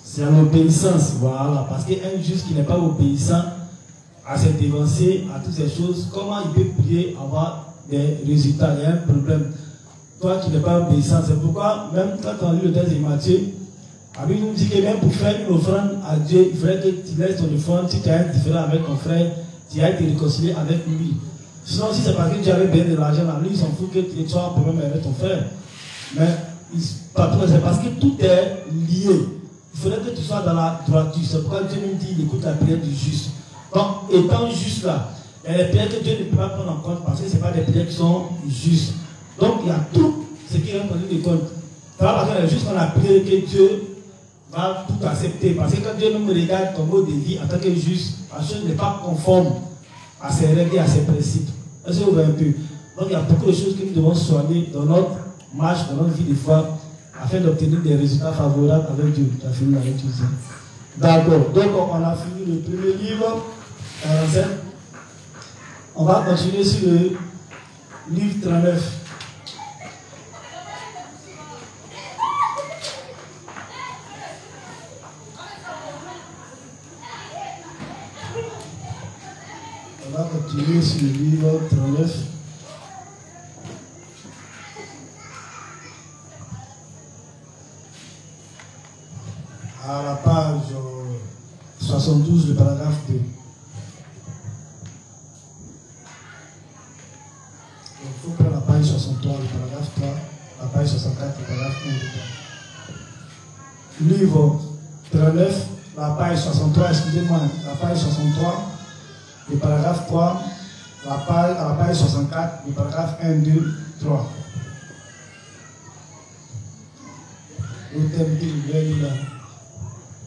B: C'est à l'obéissance. Voilà. Parce qu'un juste qui n'est pas obéissant à cette évancée, à toutes ces choses, comment il peut prier, avoir des résultats? Il y a un problème. Toi qui n'es pas obéissant, c'est pourquoi, même quand on lit le texte de Matthieu, la Bible nous dit que même pour faire une offrande à Dieu, il faudrait que tu laisses ton offrande, si tu as un différent avec ton frère, tu as été réconcilié avec lui. Sinon, si c'est parce que tu avais bien de l'argent, lui, il s'en fout que tu sois un problème avec ton frère. Mais c'est parce que tout est lié. Il faudrait que tu sois dans la droiture. C'est pourquoi Dieu nous dit, écoute la prière du juste. Donc, étant juste là, il y a des prières que Dieu ne peut pas prendre en compte parce que ce n'est pas des prières qui sont justes. Donc, il y a tout ce qui est entendu de compte. Ça va parce que juste qu'on a prié que Dieu va tout accepter. Parce que quand Dieu nous regarde ton mode de vie en tant que juste, la chose n'est pas conforme à ses règles et à ses principes. Est-ce que vous voyez un peu? Donc, il y a beaucoup de choses que nous devons soigner dans notre marche, dans notre vie de foi, afin d'obtenir des résultats favorables avec Dieu. Tu as fini avec tout ça. D'accord. Donc, on a fini le premier livre, 47. On va continuer sur le livre 39. On va continuer sur le livre 39. À la page 72, le paragraphe 2. Il faut prendre la page 63, le paragraphe 3, la page 64, le paragraphe 1 et 3. Livre 39, la page 63, excusez-moi, la page 63, le paragraphe 3, à la page 64, le paragraphe 1, 2, 3. Le thème qu'il là,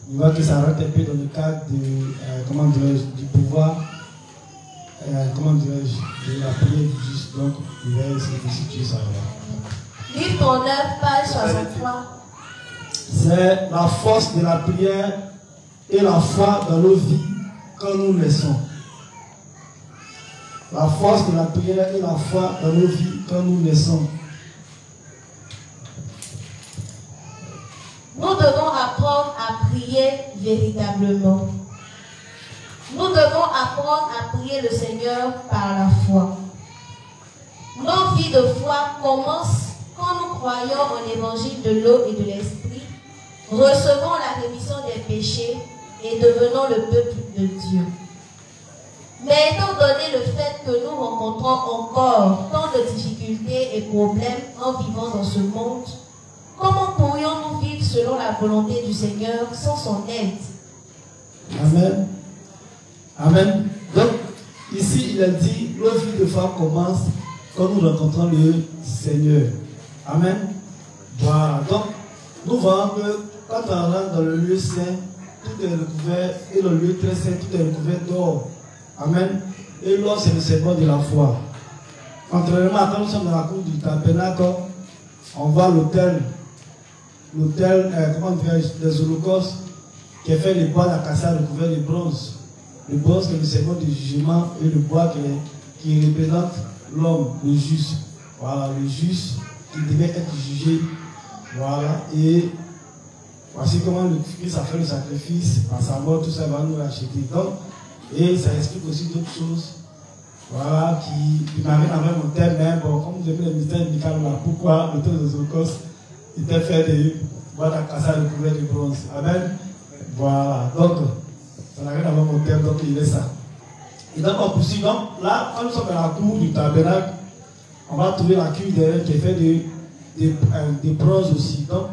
B: il voit que ça rentre un peu dans le cadre du pouvoir, de la prière du juste. Donc, il va essayer de situer ça là.
C: Livre ton 9, page 63.
B: C'est la force de la prière et la foi dans nos vies quand nous naissons. La force de la prière et la foi dans nos vies quand nous naissons.
C: Nous devons apprendre à prier véritablement. Nous devons apprendre à prier le Seigneur par la foi. Nos vies de foi commencent quand nous croyons en l'évangile de l'eau et de l'esprit, recevons la rémission des péchés et devenons le peuple de Dieu. Mais étant donné le fait que nous rencontrons encore tant de difficultés et problèmes en vivant dans ce monde, comment pourrions-nous vivre selon la volonté du Seigneur sans son aide?
B: Amen. Amen. Donc, ici, il a dit, nos vies de foi commencent quand nous rencontrons le Seigneur. Amen. Voilà. Donc, nous voyons que quand on rentre dans le lieu saint, tout est recouvert, et le lieu très saint, tout est recouvert d'or. Amen. Et l'or, c'est le symbole de la foi. Contrairement à quand nous sommes dans la cour du tabernacle, on voit l'autel, des holocaustes, qui est fait de bois d'acacia recouvert de bronze. Le bronze, c'est le symbole du jugement, et le bois qui représente l'homme, le juste. Voilà, le juste qui devait être jugé. Voilà, et voici comment le Christ a fait le sacrifice, par sa mort, tout ça va nous racheter. Donc, et ça explique aussi d'autres choses. Voilà, qui m'amène avec mon thème, mais bon, comme vous avez le mystère médical là, pourquoi le temps des holocaustes était fait de bois d'acacia recouvert de bronze. Amen. Voilà, donc, ça n'a rien à voir avec mon thème, donc il est ça. Et donc, on poursuit. Donc, là, quand nous sommes dans la cour du tabernacle, on va trouver la cuve derrière qui est faite de bronze aussi. Donc,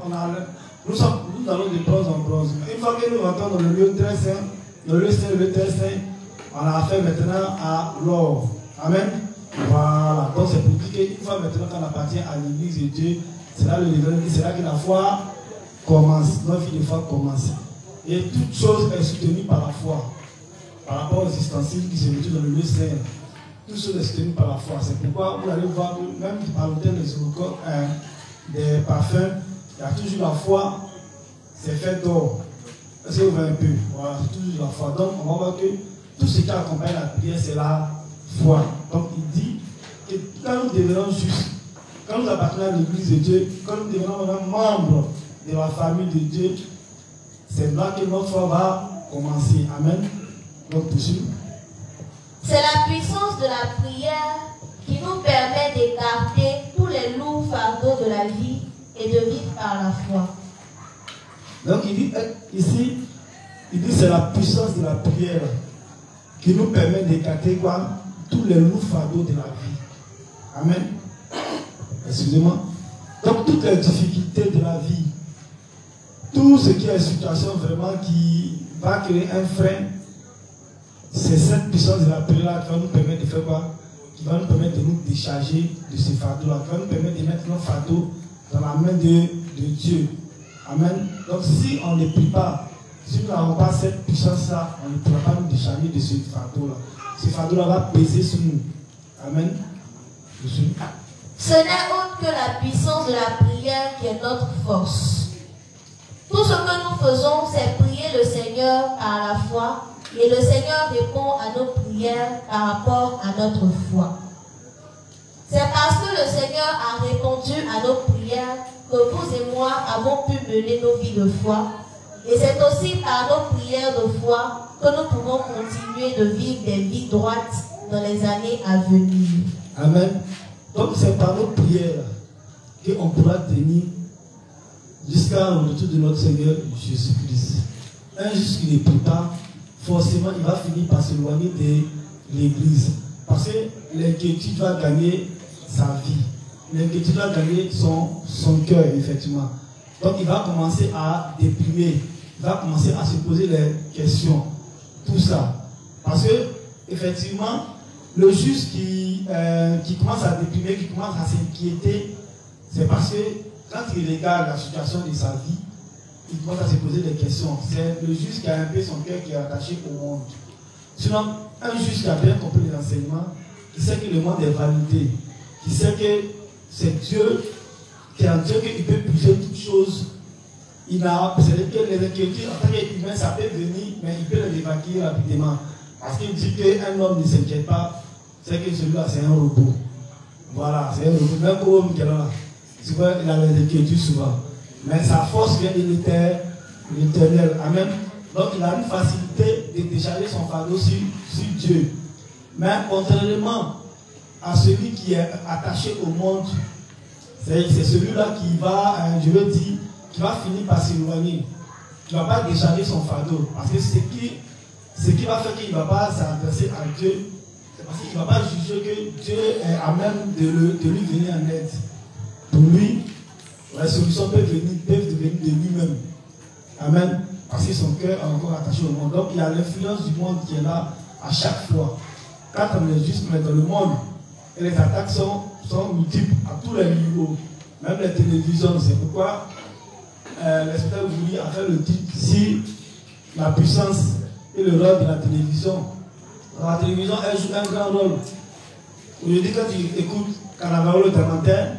B: nous allons de bronze en bronze. Une fois que nous rentrons dans le lieu très saint, le très saint, on a affaire maintenant à l'or. Amen. Voilà. Donc, c'est pour dire qu'une fois maintenant qu'on appartient à l'église de Dieu, c'est là que la foi commence. Notre vie de foi commence. Et toute chose est soutenue par la foi. Par rapport aux ustensiles qui se retrouvent dans le lieu saint. Toute chose est soutenue par la foi. C'est pourquoi vous allez voir que même à l'hôtel des parfums, il y a toujours la foi, c'est fait d'or. Est-ce que vous voyez un peu? Voilà, c'est toujours la foi. Donc, on va voir que tout ce qui accompagne la prière, c'est la foi. Donc, il dit que quand nous devenons justes, quand nous appartenons à l'église de Dieu, quand nous devenons membres de la famille de Dieu, c'est là que notre foi va commencer. Amen. Donc, poursuivre.
C: C'est la puissance de la prière qui nous permet d'écarter tous les lourds fardeaux de la vie et de vivre par la foi.
B: Donc il dit ici, c'est la puissance de la prière qui nous permet d'écarter quoi? Tous les lourds fardeaux de la vie. Amen. Excusez-moi. Donc toutes les difficultés de la vie, tout ce qui est situation vraiment qui va créer un frein, c'est cette puissance de la prière qui va nous permettre de faire quoi? Qui va nous permettre de nous décharger de ces fardeaux-là, qui va nous permettre de mettre nos fardeaux dans la main de Dieu. Amen. Donc si on ne prie pas, si nous n'avons pas cette puissance-là, on ne pourra pas nous décharger de ce fardeau-là. Ce fardeau-là va peser sur nous. Amen.
C: Ce n'est autre que la puissance de la prière qui est notre force. Tout ce que nous faisons, c'est prier le Seigneur par la foi, et le Seigneur répond à nos prières par rapport à notre foi. C'est parce que le Seigneur a répondu à nos prières que vous et moi avons pu mener nos vies de foi. Et c'est aussi par nos prières de foi que nous pouvons continuer de vivre des vies droites dans les années à venir.
B: Amen. Donc c'est par nos prières qu'on pourra tenir jusqu'à le retour de notre Seigneur Jésus-Christ. Un juste qui ne prie pas, forcément il va finir par s'éloigner de l'église. Parce que l'inquiétude va gagner sa vie. L'inquiétude va gagner son cœur, effectivement. Donc il va commencer à déprimer. Il va commencer à se poser les questions. Tout ça. Parce que effectivement, le juste qui commence à déprimer, qui commence à s'inquiéter, c'est parce que quand il regarde la situation de sa vie, il commence à se poser des questions. C'est le juste qui a un peu son cœur qui est attaché au monde. Sinon, un juste qui a bien compris les enseignements, qui sait que le monde est validé, qui sait que c'est Dieu, qui est un Dieu qui peut puiser toutes choses. C'est-à-dire que les inquiétudes en tant qu'humain, ça peut venir, mais il peut les évacuer rapidement. Parce qu'il dit qu'un homme ne s'inquiète pas, c'est que celui-là, c'est un robot. Voilà, c'est un robot. Même pour l'homme qui est là, souvent, il a les inquiétudes souvent. Mais sa force vient de l'éternel. Amen. Donc, il a une facilité de décharger son fardeau sur Dieu. Mais contrairement à celui qui est attaché au monde, c'est celui-là qui va, je veux dire, qui va finir par s'éloigner. Qui ne va pas décharger son fardeau. Parce que ce qui va faire qu'il ne va pas s'adresser à Dieu, c'est parce qu'il ne va pas juger que Dieu est à même de lui venir en aide. Pour lui, la solution peut venir de lui-même. Amen. Parce que son cœur est encore attaché au monde. Donc il y a l'influence du monde qui est là à chaque fois. Quand on est juste dans le monde, et les attaques sont multiples à tous les niveaux. Même les télévisions, c'est pourquoi l'inspecteur voulait faire le titre sur la puissance et le rôle de la télévision. La télévision, elle joue un grand rôle. Aujourd'hui, quand tu écoutes Cannavaro le Damantère,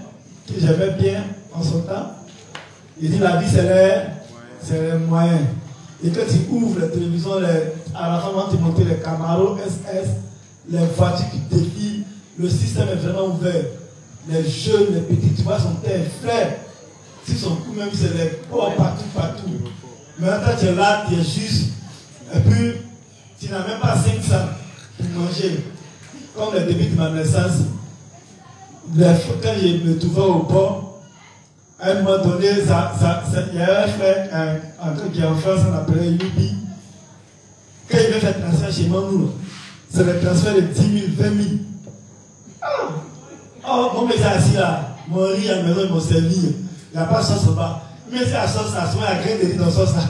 B: que j'aimais bien en son temps, il dit la vie c'est les moyens. Et quand tu ouvres la télévision, à la fin, on va te montrer les Camaro SS, les voitures qui défilent, le système est vraiment ouvert. Les jeunes, les petits, tu vois, sont tes frères. Si son coup même, c'est les porcs partout. Mais quand tu es là, tu es juste. Et puis, tu n'as même pas 500 pour manger. Comme le début de ma naissance, quand je me trouvais au port, à un moment donné, il y avait un frère, un truc qui est en France, on l'appelait Yubi. Quand il veut faire transfert chez Mamour, c'est le transfert de 10 000, 20 000. Oh, mon mec est assis là, mon riz à la maison, ils m'ont servi. Il n'y a pas de sauce là-bas. Mais c'est la sauce là, souvent il y a grain de riz dans la sauce là.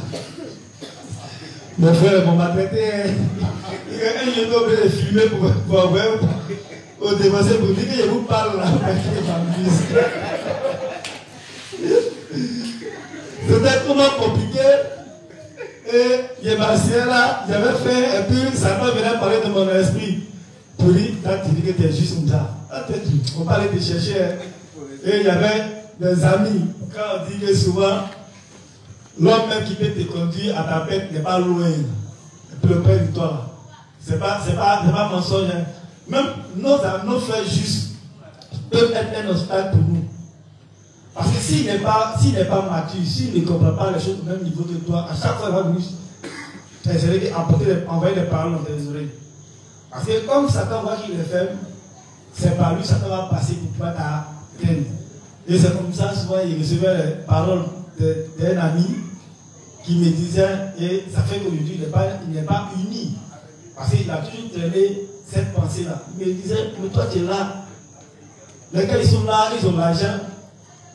B: Mon frère, mon m'a traité. Un jeune homme de filmer pour avoir au dévancé pour dire que je vous parle là. C'était tellement compliqué. Et je m'assieds là, j'avais fait, et puis ça m'a venu parler de mon esprit. Pour dire, tu dis que tu es juste comme ça. On parlait de chercher. Et il y avait des amis. Quand on dit que souvent, l'homme même qui peut te conduire à ta pète n'est pas loin. Et puis le père de toi. C'est pas mensonge. Hein. Même nos frères justes peuvent être un obstacle pour nous. Parce que s'il n'est pas mature, s'il ne comprend pas les choses au même niveau que toi, à chaque fois il va venir envoyer des paroles dans tes oreilles. Parce que comme Satan voit qu'il est faible, c'est par lui Satan va passer pour pouvoir t'atteindre. Et c'est comme ça, souvent, il recevait les paroles d'un ami qui me disait, et ça fait qu'aujourd'hui, il n'est pas uni. Parce qu'il a toujours traîné cette pensée-là. Il me disait, mais toi, tu es là. Les gars, ils sont là, ils ont l'argent.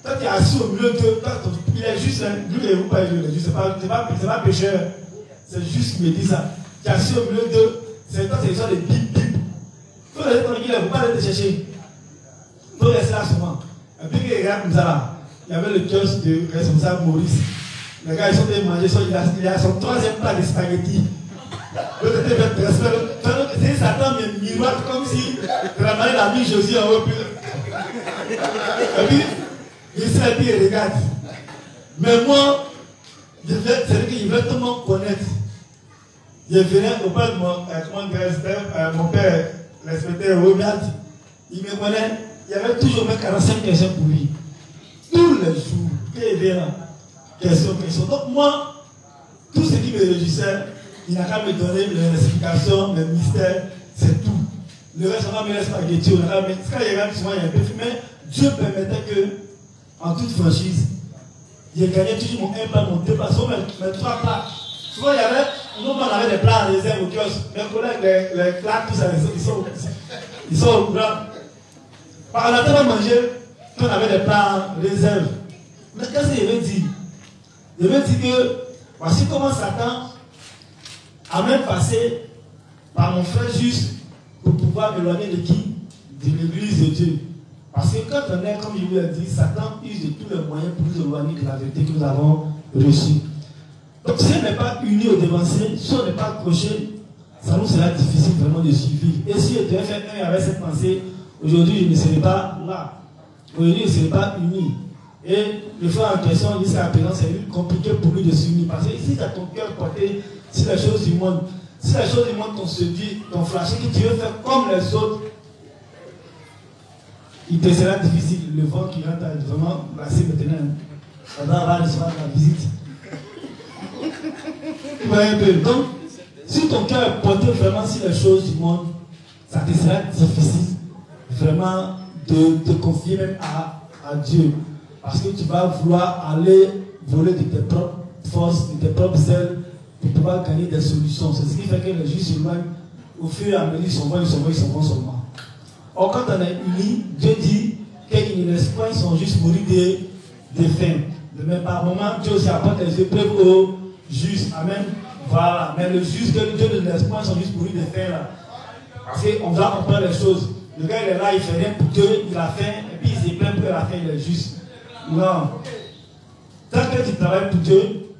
B: Toi, tu es assis au milieu d'eux. Il est juste, lui, il ne veut pas jouer. C'est pas pécheur. C'est juste qu'il me dit ça. Tu es assis au milieu d'eux. C'est toi, c'est l'histoire de bip bip. Tous les gens qui ne vont pas aller te chercher. Il faut rester là souvent. Et puis qu'il regarde comme ça là, il y avait le kiosque de responsable Maurice. Les gars, ils sont allés manger, il a son troisième plat de spaghettis. L'autre était fait transfert. C'est Satan, mais miroite comme si il ramenait l'ami Josie en haut. Et puis, il s'est dit, il regarde. Mais moi, c'est-à-dire qu'il veut tout le monde connaître. Je venais au père de mon père, l'inspecteur Robert, il me connaît, il y avait toujours 45 questions pour lui. Tous les jours, il vient là, question. Donc moi, tout ce qui me réjouissait, il n'a qu'à me donner les explications, les mystères, c'est tout. Le reste, on a mis les spaghettis, on a mis, quand il y avait souvent, il y a un peu, mais Dieu permettait que, en toute franchise, j'ai gagné toujours mon 1 plat, mon 2 plats, mes 3 plats. Souvent, il y avait, nous, on avait des plats en réserve au kiosque. Mes collègues, les plats, tout ça, ils sont au grand. Par la tête à manger, quand on avait des plats en réserve. Mais qu'est-ce qu'il veut dire? Il veut dire que, voici comment Satan a même passé par mon frère juste pour pouvoir m'éloigner de qui? De l'église de Dieu. Parce que quand on est, comme je vous l'ai dit, Satan use de tous les moyens pour nous éloigner de la vérité que nous avons reçue. Donc si on n'est pas unis au dévancé, si on n'est pas accroché, ça nous sera difficile vraiment de suivre. Et si je devais faire un avec cette pensée, aujourd'hui je ne serais pas là. Aujourd'hui je ne serais pas uni. Et le frère en question, jusqu'à présent, c'est compliqué pour lui de s'unir. Parce que si tu as ton cœur porté sur les choses du monde, si les choses du monde t'ont séduit, t'ont flashé, que tu veux faire comme les autres, il te sera difficile. Le vent qui rentre vraiment placé maintenant. Ça va avoir recevoir la visite. Donc, si ton cœur est porté vraiment sur les choses du monde, ça te sera difficile vraiment de te confier même à Dieu. Parce que tu vas vouloir aller voler de tes propres forces, de tes propres ailes pour pouvoir gagner des solutions. C'est ce qui fait que les juifs s'éloignent au fur et à mesure, ils s'en vont seulement. Or, quand on est unis, Dieu dit qu'ils ne laissent pas, ils sont juste mourir de faim. Mais par moment, Dieu aussi apporte des épreuves aux justes. Amen. Voilà. Mais le juste, Dieu ne laisse pas, ils sont juste mourir de faim là. Parce qu'on doit comprendre les choses. Le gars, il est là, il fait rien pour Dieu, il a faim, et puis il se plaint pour la faim, il est juste. Non. Tant que tu travailles pour Dieu,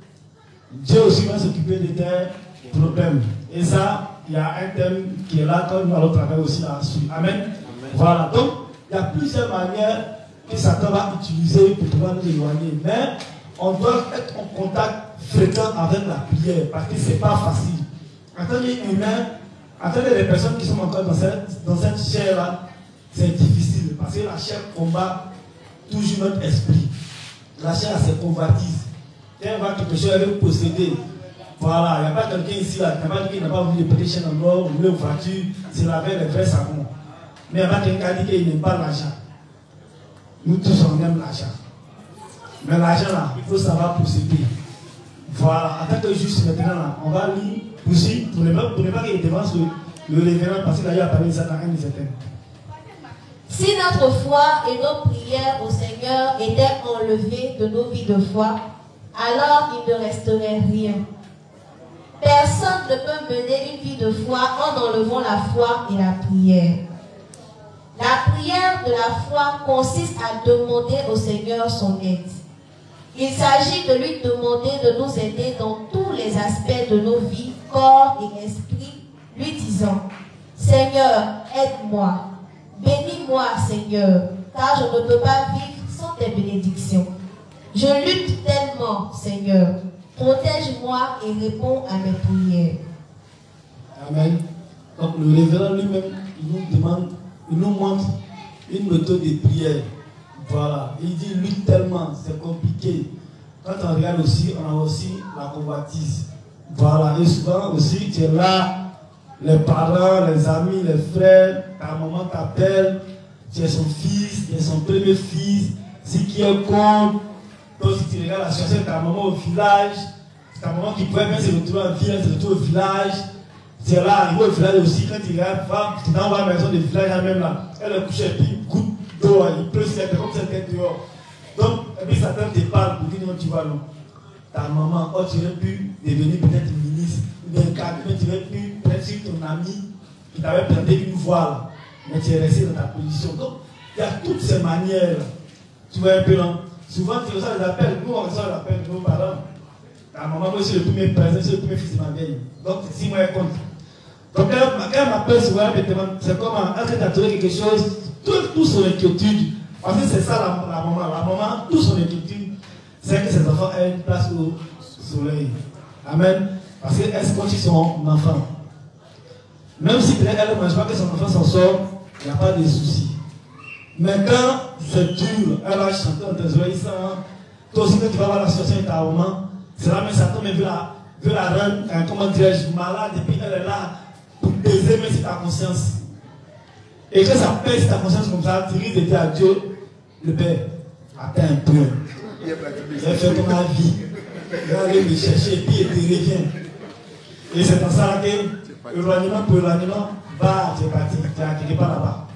B: Dieu aussi va s'occuper de tes problèmes. Et ça, il y a un thème qui est là, quand nous allons travailler aussi là-dessus. Amen. Amen. Voilà. Donc, il y a plusieurs manières que Satan va utiliser pour pouvoir nous éloigner. Mais on doit être en contact fréquent avec la prière parce que ce n'est pas facile. En tant qu'humain, en tant que les personnes qui sont encore dans cette chair-là, c'est difficile parce que la chair combat toujours notre esprit. La chair a ses convoitises. Quand on voit quelque chose, elle veut posséder. Voilà, il n'y a pas quelqu'un ici, là, il n'y a pas quelqu'un qui n'a pas voulu les péter en or, ou une voiture, c'est la veille, les vrais savons. Mais il n'y a pas quelqu'un qui a dit qu'il n'aime pas l'argent. Nous tous, on aime l'argent. Mais l'argent, là, il faut savoir posséder. Voilà, en tant que juste maintenant, là, on va lire aussi, pour ne pas qu'il dévance le révérend, parce qu'il a parlé de ça dans un certain.
C: Si notre foi et nos prières au Seigneur étaient enlevées de nos vies de foi, alors il ne resterait rien. Personne ne peut mener une vie de foi en enlevant la foi et la prière. La prière de la foi consiste à demander au Seigneur son aide. Il s'agit de lui demander de nous aider dans tous les aspects de nos vies, corps et esprit, lui disant « Seigneur, aide-moi. Bénis-moi, Seigneur, car je ne peux pas vivre sans tes bénédictions. Je lutte tellement, Seigneur. Protège-moi et réponds à mes prières. »
B: Amen. Donc le révérend lui-même, il nous montre une méthode de prière. Voilà. Il dit lutte tellement, c'est compliqué. Quand on regarde aussi, on a aussi la convoitise. Voilà. Et souvent aussi, tu es là. Les parents, les amis, les frères, ta maman t'appelle, tu es son fils, tu es son premier fils, si qui est contre. Donc si tu regardes la situation de ta maman au village, c'est ta maman qui pourrait bien se retrouver en ville, se retrouve au village. Tu es là, arrivé au village aussi, quand tu regardes, tu t'en vas à la maison de village même là, elle est couchée et puis une goutte d'eau, il pleut, c'est comme si elle était dehors. Donc, et puis Satan te parle pour dire non, tu vas non. Ta maman, oh, tu aurais pu devenir peut-être ministre, ou bien cadre, tu aurais pu peut-être sur ton ami qui t'avait planté une voile, mais tu es resté dans ta position. Donc, il y a toutes ces manières. Tu vois un peu, non? Souvent, tu reçois des appels, nous on reçoit des appels de nos parents. Ta maman, moi, c'est le premier présent, c'est le premier fils de ma vieille. Donc, c'est 6 mois elle compte. Donc, quand elle m'appelle souvent, elle me demande, c'est comment, est-ce que tu as trouvé quelque chose? Tout son inquiétude. Parce que c'est ça la maman. La maman, tout son inquiétude, c'est que ses enfants aient une place au soleil. Amen. Parce qu'elle se compte sur son enfant. Même si elle ne mange pas que son enfant s'en sort, il n'y a pas de souci. Mais quand c'est dur, elle va chanter en tes oreilles sans. Toi aussi, quand tu vas voir la situation de ta maman, c'est là, mais Satan veut la rendre, comment dirais-je, malade, et puis elle est là pour baiser même si ta conscience. Et que ça pèse ta conscience comme ça, tu risques de dire à Dieu, le Père, attends un peu. J'ai fait ton avis. Il va aller me chercher et puis il te revient. Et c'est dans ça que éloignement pour éloignement, va, tu es parti, tu es quelque part là-bas.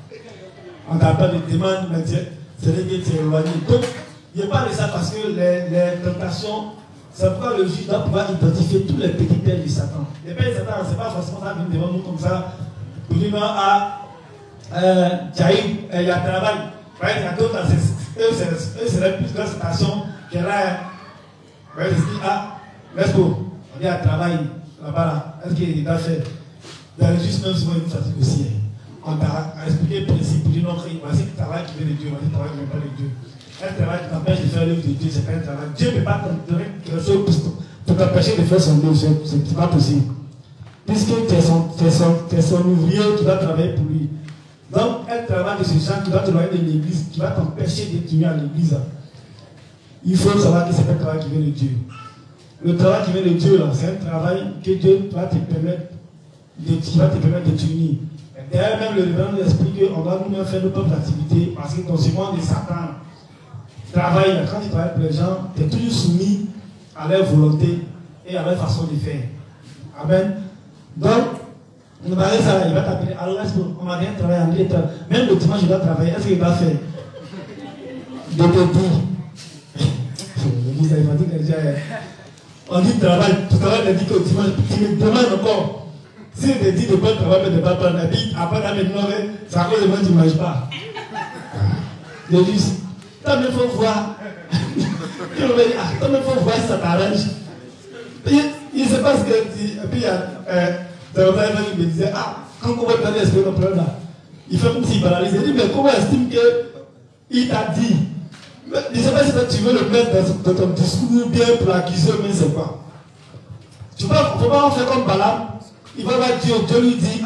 B: On t'appelle, on te demande, mais c'est vrai que tu es éloigné. Donc, il n'y a pas de ça parce que les tentations C'est pourquoi le juge doit pouvoir identifier tous les petits pères de Satan. Les pères de Satan, ce n'est pas forcément ça qui devant nous comme ça. Pour dire, il y a travail. Il y a d'autres, eux, c'est plus grande station que là. Let's go. On dit à travail là-bas, là. Est-ce qu'il a fait? Dans le juge, même souvent, il nous fatigue aussi. On t'a expliqué le principe pour dire non, voici le travail qui vient de Dieu, voici le travail qui ne vient pas de Dieu. Un travail qui t'empêche de faire l'œuvre de Dieu, c'est pas un travail. Dieu ne peut pas te donner quelque chose pour t'empêcher de faire son œuvre, c'est pas possible. Puisque tu es son ouvrier qui va travailler pour lui. Donc, un travail de ce genre qui va te loyer de l'église, qui va t'empêcher d'être venu à l'église, il faut savoir que c'est pas un travail qui vient de Dieu. Le travail qui vient de Dieu, c'est un travail que Dieu va te permettre de t'unir. D'ailleurs, même le révérend nous explique qu'on doit nous-mêmes faire nos propres activités parce que ton second de Satan travaille, quand tu travailles pour les gens, tu es toujours soumis à leur volonté et à leur façon de faire. Amen. Donc, il va t'appeler. Alors, on m'a bien travaillé en l'état. Même le dimanche, je dois travailler. Est-ce qu'il va faire? De te dire. On dit travail. Tout à l'heure, on a dit qu'au dimanche, tu me demandes encore. Si on te dit de ne pas travailler, de ne pas prendre la vie, après, maintenant, c'est à cause de moi que tu ne manges pas. Je dis, toi-même, il faut voir. Toi-même, il faut voir si ça t'arrange. Il ne sait pas ce que dit. Et puis, il y a qui me disait, quand on va parler d'esprit, on prend là. Il fait comme s'il paralyse. Il dit, mais comment estime qu'il t'a dit? Je ne sais pas si tu veux le mettre dans ton discours bien pour l'accuser, mais c'est quoi? Tu ne peux pas en faire comme Balaam. Il va voir Dieu, Dieu lui dit,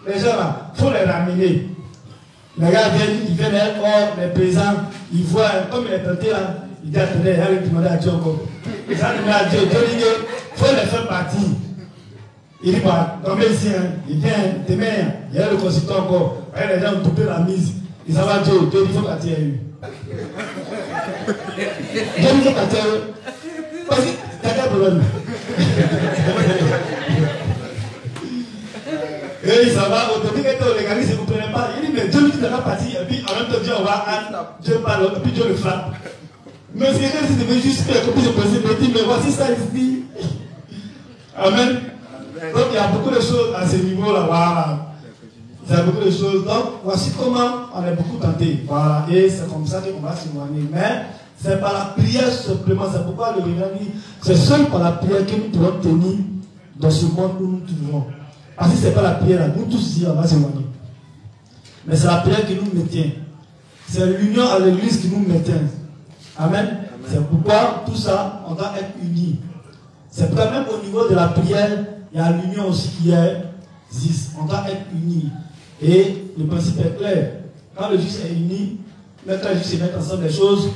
B: les gens là, il faut les ramener. Les gars viennent, ils viennent, les paysans, ils voient, comme il est tenté là, il dit, attendez, il a demandé à Dieu encore. Il a demandé à Dieu, Dieu dit, il faut les faire partir. Il dit, tombez ici, il vient, demain, il y a le consultant encore. Les gens ont doublé la mise. Ils savent à Dieu, Dieu dit, il faut partir à eux. Dieu dit, il faut partir à eux. Parce que, t'as quel problème? Et il s'en va, au début, quand on légalise, il ne comprenait pas. Il dit, mais Dieu lui dit de la partie, et puis en même temps, Dieu va, Dieu parle, et puis Dieu le frappe. Mais c'est quelqu'un qui devait juste faire comme je pensais, il dit, mais voici ça ici. Amen. Donc il y a beaucoup de choses à ce niveau-là, voilà. Il y a beaucoup de choses. Donc voici comment on est beaucoup tenté. Voilà. Et c'est comme ça qu'on va s'éloigner. Mais c'est par la prière simplement. C'est pourquoi le révérend dit, c'est seul par la prière que nous devons tenir dans ce monde où nous trouvons. Parce que ce n'est pas la prière, nous tous ici, on va s'éloigner. Mais c'est la prière qui nous maintient. C'est l'union à l'église qui nous maintient. Amen. Amen. C'est pourquoi tout ça, on doit être unis. C'est pourquoi même au niveau de la prière, il y a l'union aussi qui existe. On doit être unis. Et le principe est clair. Quand le juste est uni, quand le juste se met ensemble, les choses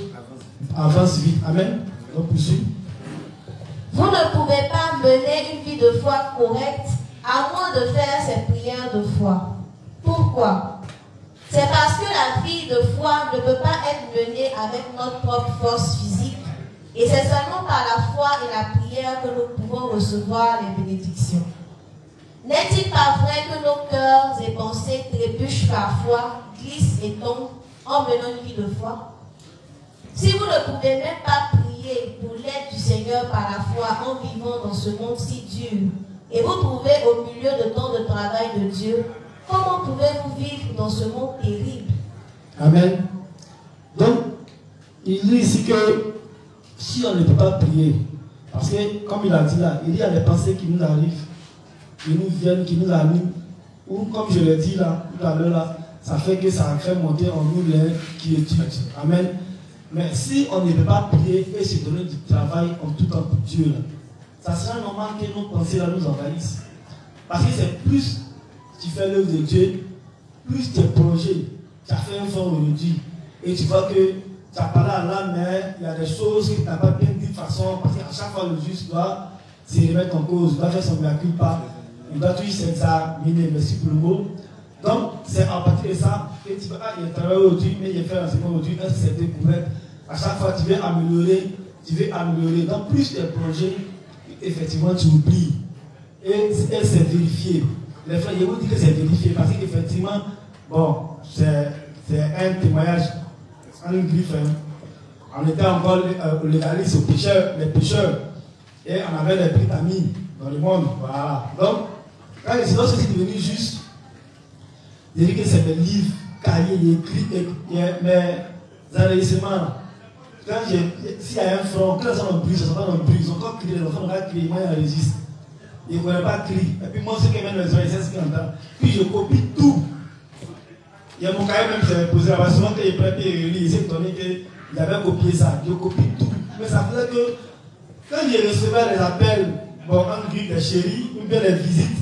B: avancent vite. Amen. Donc, poursuivre.
C: Vous ne pouvez pas mener une vie de foi correcte à moins de faire ces prières de foi. Pourquoi? C'est parce que la vie de foi ne peut pas être menée avec notre propre force physique, et c'est seulement par la foi et la prière que nous pouvons recevoir les bénédictions. N'est-il pas vrai que nos cœurs et pensées trébuchent parfois, glissent et tombent en menant une vie de foi? Si vous ne pouvez même pas prier pour l'aide du Seigneur par la foi en vivant dans ce monde si dur, et vous trouvez au milieu de tant de travail de Dieu, comment pouvez-vous vivre dans ce monde terrible?
B: Amen. Donc, il dit ici que si on ne peut pas prier, parce que, comme il a dit là, il y a des pensées qui nous arrivent, qui nous viennent, qui nous animent, ou comme je l'ai dit là, tout à l'heure là, ça fait que ça fait monter en nous l'inquiétude. Amen. Mais si on ne peut pas prier et se donner du travail en tout temps pour Dieu, là, ça sera normal que nos pensées là nous envahissent. Parce que c'est plus tu fais l'œuvre de Dieu, plus tes projets, tu as fait un fort aujourd'hui. Et tu vois que tu as parlé à l'âme, mais il y a des choses que tu n'as pas bien dit de façon, parce qu'à chaque fois le juste doit se remettre en cause, doit faire son miracle, il doit toujours s'examiner, merci pour le mot. Donc, c'est en partie de ça que tu vas, il a travaillé aujourd'hui, mais il a fait un second aujourd'hui, est-ce que c'est découvert? À chaque fois, tu veux améliorer, Donc, plus tes projets, effectivement, tu oublies. Et c'est vérifié. Les frères, je vous dis que c'est vérifié, parce qu'effectivement, bon, c'est un témoignage en une griffe. On était encore légaliste aux pécheurs, les pécheurs. Et on avait des petits amis dans le monde. Voilà. Donc, lorsque c'est devenu juste, j'ai dit que c'est des livres, cahiers, écrits, mes enregistrements. Quand s'il y a un front, quand ça me brise, ça va me brise. Ils ont encore crié, les enfants ont crié, moi ils enregistrent. Ils ne connaissent pas crier. Et puis moi, ce qui mène les oreilles, c'est ce qu'ils entendent. Puis je copie tout. Il y a mon cahier même qui s'est posé là-bas. Souvent, quand il prend et il relit, il s'est étonné qu'il avait copié ça. Je copie tout. Mais ça faisait que quand je recevais les appels, bon, en grille des chéris, ou bien les visites,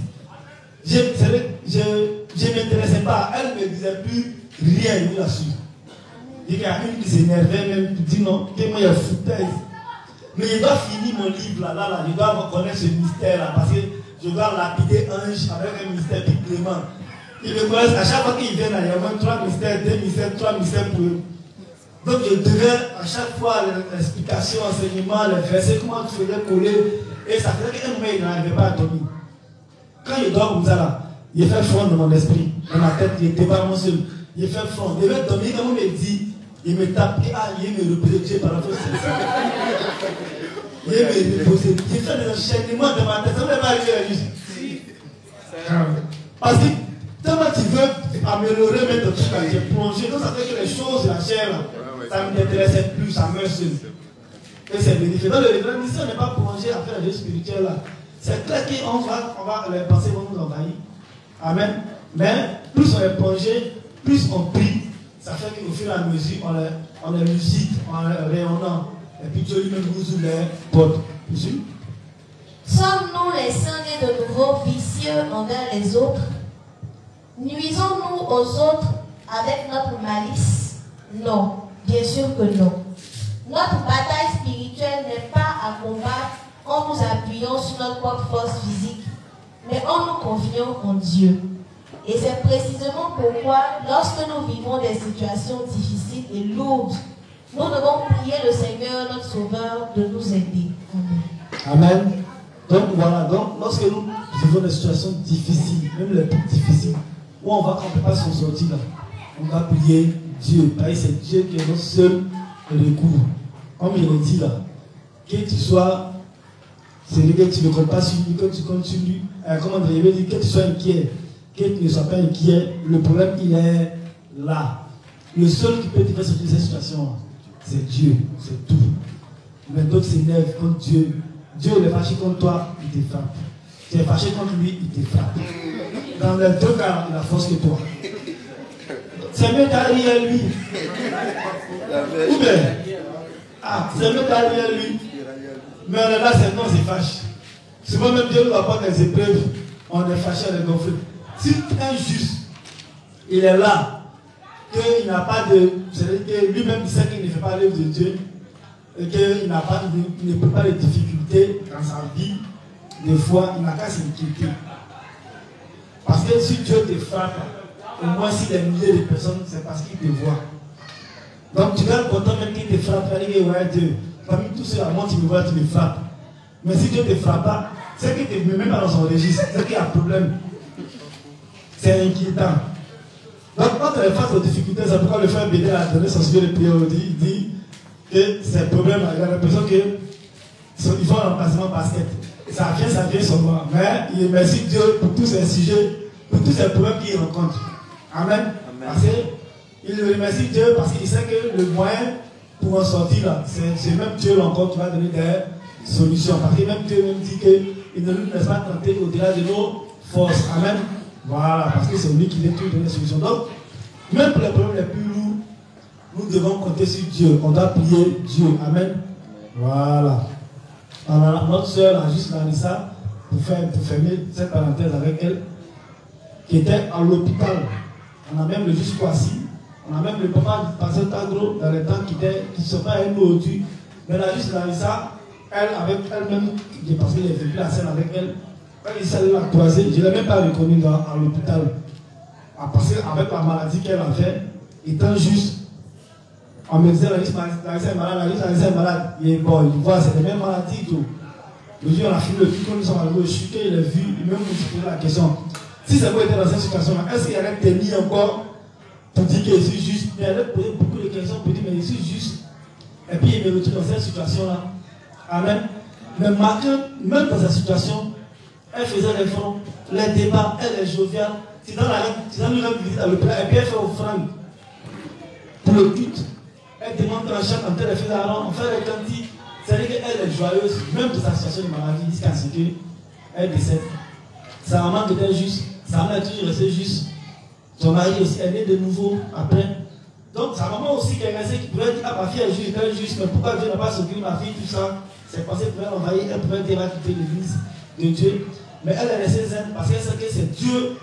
B: je ne m'intéressais pas. Elle ne me disait plus rien là-dessus. Il y a une qui s'énervait même, qui dit non, que moi il y a foutaise. Mais je dois finir mon livre là, je dois reconnaître ce mystère-là, parce que je dois lapider Ange avec un mystère plus clément. Ils me connaissent, à chaque fois qu'ils viennent, il y a même 3 mystères, 2 mystères, 3 mystères pour eux. Donc je devais à chaque fois l'explication, l'enseignement, les versets, comment tu faisais coller. Et ça faisait qu'un moment, il n'arrivait pas à dormir. Quand je dors comme ça là, il fait front dans mon esprit, dans ma tête, il n'était pas mon seul. Il fait front. Je devais dormir, quand on me dit, il me tape, il me repose Dieu par la force. Il me repose. J'ai fait des enchaînements dans ma tête, ça ne va pas arriver à lui. Parce que tellement tu veux améliorer même ton truc, j'ai plongé, donc ça fait que les choses, la chair, ça ne m'intéressait plus, ça meurt seul. Et c'est bénéfique. Donc le révérend dit, si on n'est pas plongé à faire la vie spirituelle là, c'est clair qu'on va, les pensées vont nous envahir. Amen. Mais plus on est plongé, plus on prie. Ça fait qu'au fur et à mesure, on est lucide, on est rayonnant. Et puis Dieu lui-même nous ouvre les portes.
C: Sommes-nous les saints nés de nouveau vicieux envers les autres? Nuisons-nous aux autres avec notre malice? Non, bien sûr que non. Notre bataille spirituelle n'est pas à combattre en nous appuyant sur notre propre force physique, mais en nous confiant en Dieu. Et c'est précisément pourquoi, lorsque nous vivons des situations difficiles et lourdes, nous devons prier le Seigneur, notre Sauveur, de nous aider. Amen.
B: Amen. Donc voilà, donc lorsque nous vivons des situations difficiles, même les plus difficiles, où on ne peut pas s'en sortir là, on va prier Dieu. Parce que c'est Dieu qui est notre seul recours. Comme il le dit là, que tu sois, c'est que tu ne comptes pas sur lui, que tu continues, comment dire, il veut dire que tu sois inquiet. Que tu ne sois pas inquiet, le problème il est là. Le seul qui peut te faire sortir de cette situation, c'est Dieu, c'est tout. Mais d'autres s'énervent contre Dieu. Dieu est fâché contre toi, il te frappe. Tu es fâché contre lui, il te frappe. Dans les deux cas, il a force que toi. C'est mieux derrière lui. Ou bien, c'est mieux derrière lui. Mais on est là, c'est non, c'est fâche. Souvent même Dieu nous apporte des épreuves, on est fâché avec les conflits. Si un juste, il est là, qu'il n'a pas de. C'est-à-dire que lui-même sait qu'il ne fait pas l'œuvre de Dieu, et qu'il ne peut pas de difficultés dans sa vie, des fois, il n'a qu'à s'inquiéter. Parce que si Dieu te frappe, au moins si des milliers de personnes, c'est parce qu'il te voit. Donc tu dois être content même qu'il te frappe, tu vas dire, ouais Dieu, parmi tous ceux à moi, tu me vois, tu me frappes. Mais si Dieu ne te frappe pas, c'est qu'il ne te met même pas dans son registre, c'est qu'il y a un problème. C'est inquiétant. Donc quand on est face aux difficultés, c'est pourquoi le frère Bédé a donné son sujet de prière. Il dit que c'est un problème. Il y a l'impression qu'ils font un remplacement basket. Ça vient seulement. Mais il remercie Dieu pour tous ces sujets, pour tous ces problèmes qu'il rencontre. Amen. Parce qu'il remercie Dieu parce qu'il sait que le moyen pour en sortir là, c'est même Dieu encore qui va donner des solutions. Parce que même Dieu même dit qu'il ne nous laisse pas tenter au-delà de nos forces. Amen. Voilà, parce que c'est lui qui vient tout donner des solutions. Donc, même pour les problèmes les plus lourds, nous devons compter sur Dieu. On doit prier Dieu. Amen. Voilà. Alors, notre soeur a juste lancé ça pour fermer cette parenthèse avec elle, qui était à l'hôpital. On a même le jusqu'au assis. On a même le papa du pasteur Tagro dans les temps qui ne sont pas un aujourd'hui. Mais elle a juste lancé ça, elle avec elle-même, parce qu'elle est venue la scène avec elle. Quand il s'est la croisée, je ne l'ai même pas reconnue à l'hôpital. Parce qu'avec la maladie qu'elle avait, étant juste, on me disait, la liste est malade, il est bon, il voit, c'est les mêmes maladies. Tout. Le jour, on a fini le truc, quand nous sommes arrivés au chute, il a vu, il même nous posait la question. Si c'est moi qui était dans cette situation-là, est-ce qu'il y aurait tenu encore pour dire que je suis juste? Mais elle a posé beaucoup de questions pour dire, mais je suis juste. Et puis il me retrouve dans cette situation-là. Amen. Mais malgré, même dans cette situation, elle faisait les fronts, les débats, elle est joviale. C'est dans une visite à l'hôpital, et puis elle fait offrande pour le culte. Elle demande un chef en train de faire la on fait les cantiques. C'est-à-dire qu'elle est joyeuse, même de sa situation de maladie, jusqu'à ce qu'elle décède. Sa maman était juste, sa maman est toujours restée juste. Son mari aussi est né de nouveau après. Donc sa maman aussi qui est restée, qui pouvait dire, ah ma fille est juste, elle est juste, mais pourquoi Dieu n'a pas s'occupé de ma fille, tout ça. C'est parce qu'elle pouvait l'envahir, elle pouvait dire, va quitter l'église de Dieu. Mais elle est restée zen parce qu'elle sait que c'est Dieu